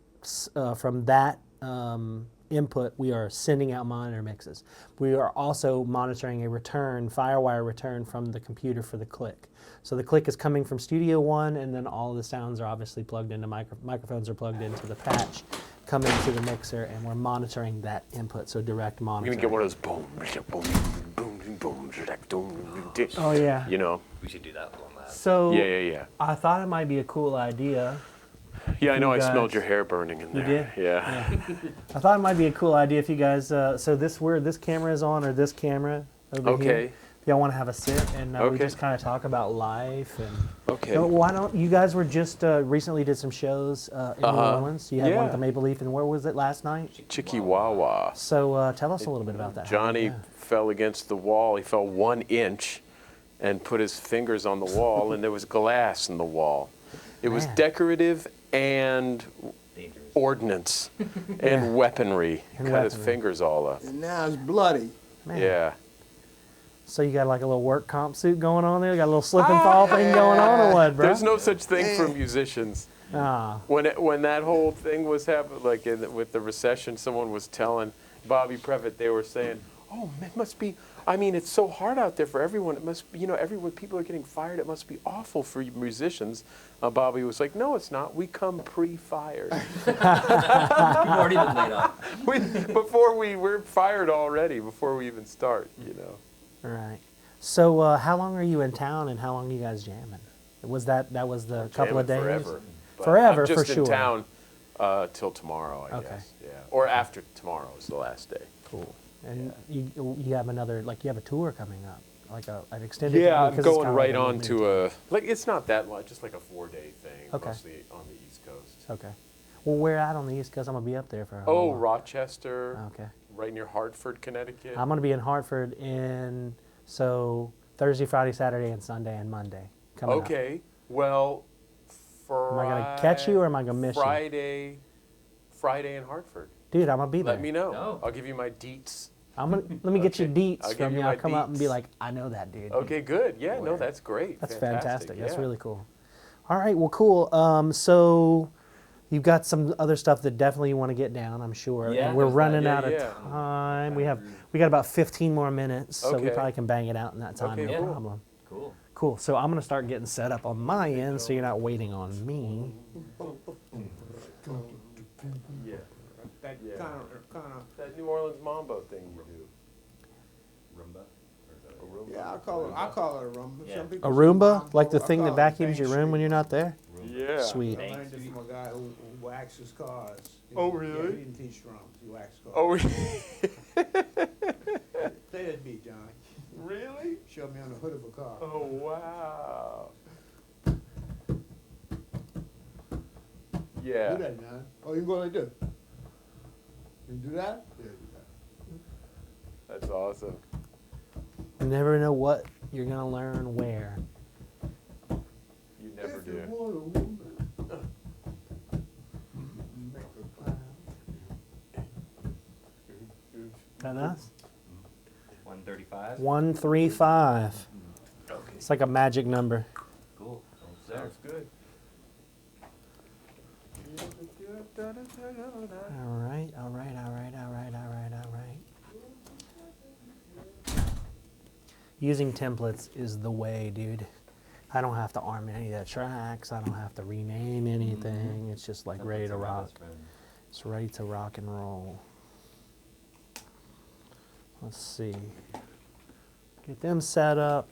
input, we are sending out monitor mixes. We are also monitoring a return, FireWire return from the computer for the click. So the click is coming from Studio One, and then all of the sounds are obviously plugged into microphones are plugged into the patch, come into the mixer, and we're monitoring that input. So direct You're monitoring. gonna get one of those boom, boom, boom, boom, boom. Oh yeah. You know. We should do that on that. So Yeah. I thought it might be a cool idea. Yeah, I know. I guys- smelled your hair burning in You there. did? Yeah. I thought it might be a cool idea if you guys. So where this camera is on, or this camera over here. Okay. If y'all want to have a sit and we Okay. just kind of talk about life and. Okay. So why don't you guys were just recently did some shows in New Orleans? You had one at Yeah. the Maple Leaf, and where was it last night? Chicky-wah-wah. So tell us a little bit about that. Johnny Yeah. fell against the wall. He fell 1 inch and put his fingers on the wall, and there was glass in the wall. It was Man. decorative and ordnance and weaponry. And Cut his weaponry. fingers all up. And now it's bloody. Man. Yeah. So you got like a little work comp suit going on there? You got a little slip and fall thing going on, or what, bro? There's no such thing for musicians. Ah, When that whole thing was happening, like with the recession, someone was telling Bobby Previtt, they were saying, "Oh, it must be. I mean, it's so hard out there for everyone. It must be, everyone, people are getting fired. It must be awful for you musicians." Bobby was like, "No, it's not. We come pre-fired. You've already been laid off. We're fired already before we even start. all right. So how long are you in town, and how long are you guys jamming? Was that was the couple of days? Jamming forever. But Forever, I'm just for in sure. town till tomorrow, I Okay. guess. Yeah. Or after tomorrow is the last day. Cool. And you have another, like you have a tour coming up, like an extended. Yeah, I'm because it's going kinda right like a on little to it's not that long, just like a 4-day thing, Okay. mostly on the East Coast. Okay. Well, where at on the East Coast? I'm gonna be up there for. a Oh, while. Rochester, Okay. right near Hartford, Connecticut. I'm gonna be in Hartford so Thursday, Friday, Saturday, and Sunday and Monday coming up. Okay, well, Am I gonna catch you or am I gonna miss you? Friday in Hartford. Dude, I'm gonna be there. Let me know. No. I'll give you my deets. Let me get your Okay. deets I'll give from you you. my I'll come up and be deets. like, I know that dude. Okay, good. Yeah, no, that's great. That's fantastic. That's yeah. really cool. All right, well, cool. So you've got some other stuff that definitely you want to get down, I'm sure. Yeah, And we're there's that. running Yeah, out of yeah. time. We got about 15 more minutes, so we Okay. probably can bang it out in that time. Okay, No cool. problem. Cool. Cool. So I'm gonna start getting set up on my end, so you're not waiting on me. Yeah. That Yeah. kind of. That New Orleans mambo thing you do. Rumba? Roomba. Yeah, I call it a Roomba. Yeah. Some A people say Roomba, mambo. like the I thing that call it vacuums your Bank room when Street. you're not there. Yeah. Sweet. I learned it from a guy who waxes cars. Oh, Yeah, really? he didn't teach drums. He waxed cars. Oh, Play that beat, Johnny. really? Showed me on the hood of a car. Oh, wow. Yeah. Do that, John. Oh, you go like this. You do that? Yeah, do that. That's awesome. You never know what you're gonna learn where. You never If you do. want a woman, make her cry. Is that us? 135. 135. Okay. It's like a magic number. Cool. Sounds good. All right, all right, all right, all right, all right, all right. Using templates is the way, dude. I don't have to arm any of the tracks. I don't have to rename anything. It's just like ready to rock. It's ready to rock and roll. Let's see. Get them set up.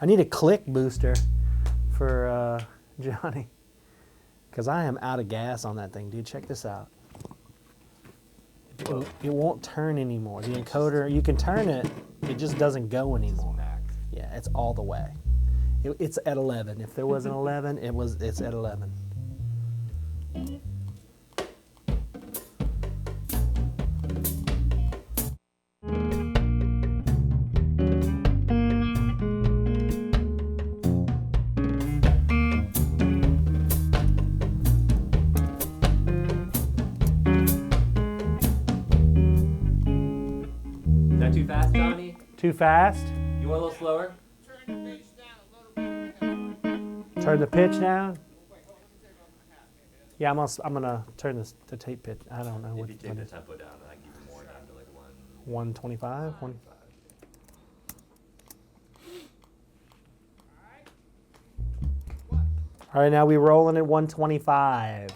I need a click booster for Johnny, because I am out of gas on that thing, dude. Check this out. It won't turn anymore. The encoder, you can turn it, it just doesn't go anymore. Yeah, it's all the way. It's at 11. If there was an 11, it's at 11. Is that too fast, Johnny? Too fast? You want a little slower? Turn the bass down a little bit. Turn the pitch down. Yeah, I'm gonna turn the tape pitch. I don't know what If you take the it is. tempo down, I give you more down to like 125. All right, now we rolling at 125.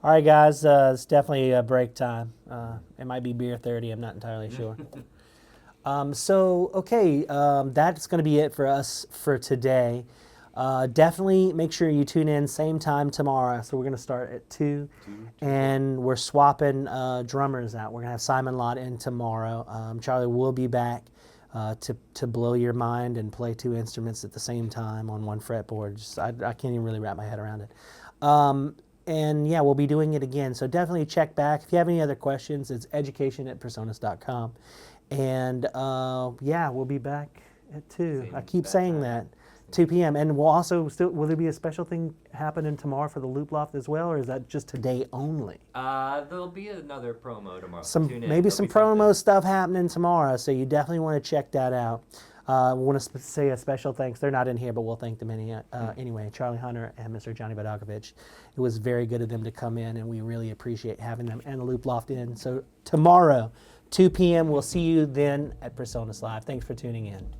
All right, guys, it's definitely a break time. It might be beer 30, I'm not entirely sure. That's going to be it for us for today. Definitely make sure you tune in same time tomorrow. So we're going to start at 2, and we're swapping drummers out. We're going to have Simon Lott in tomorrow. Charlie will be back to blow your mind and play 2 instruments at the same time on 1 fretboard. I can't even really wrap my head around it. And yeah, we'll be doing it again. So definitely check back. If you have any other questions, it's education@presonus.com. And yeah, we'll be back at 2. I keep saying that. 2 p.m. And we'll also will there be a special thing happening tomorrow for the Loop Loft as well, or is that just today only? There'll be another promo tomorrow. Maybe some promo stuff happening tomorrow, so you definitely want to check that out. We want to say a special thanks. They're not in here, but we'll thank them anyway. Charlie Hunter and Mr. Johnny Vidacovich. It was very good of them to come in, and we really appreciate having them and the Loop Loft in. So tomorrow, 2 p.m., we'll see you then at PreSonus Live. Thanks for tuning in.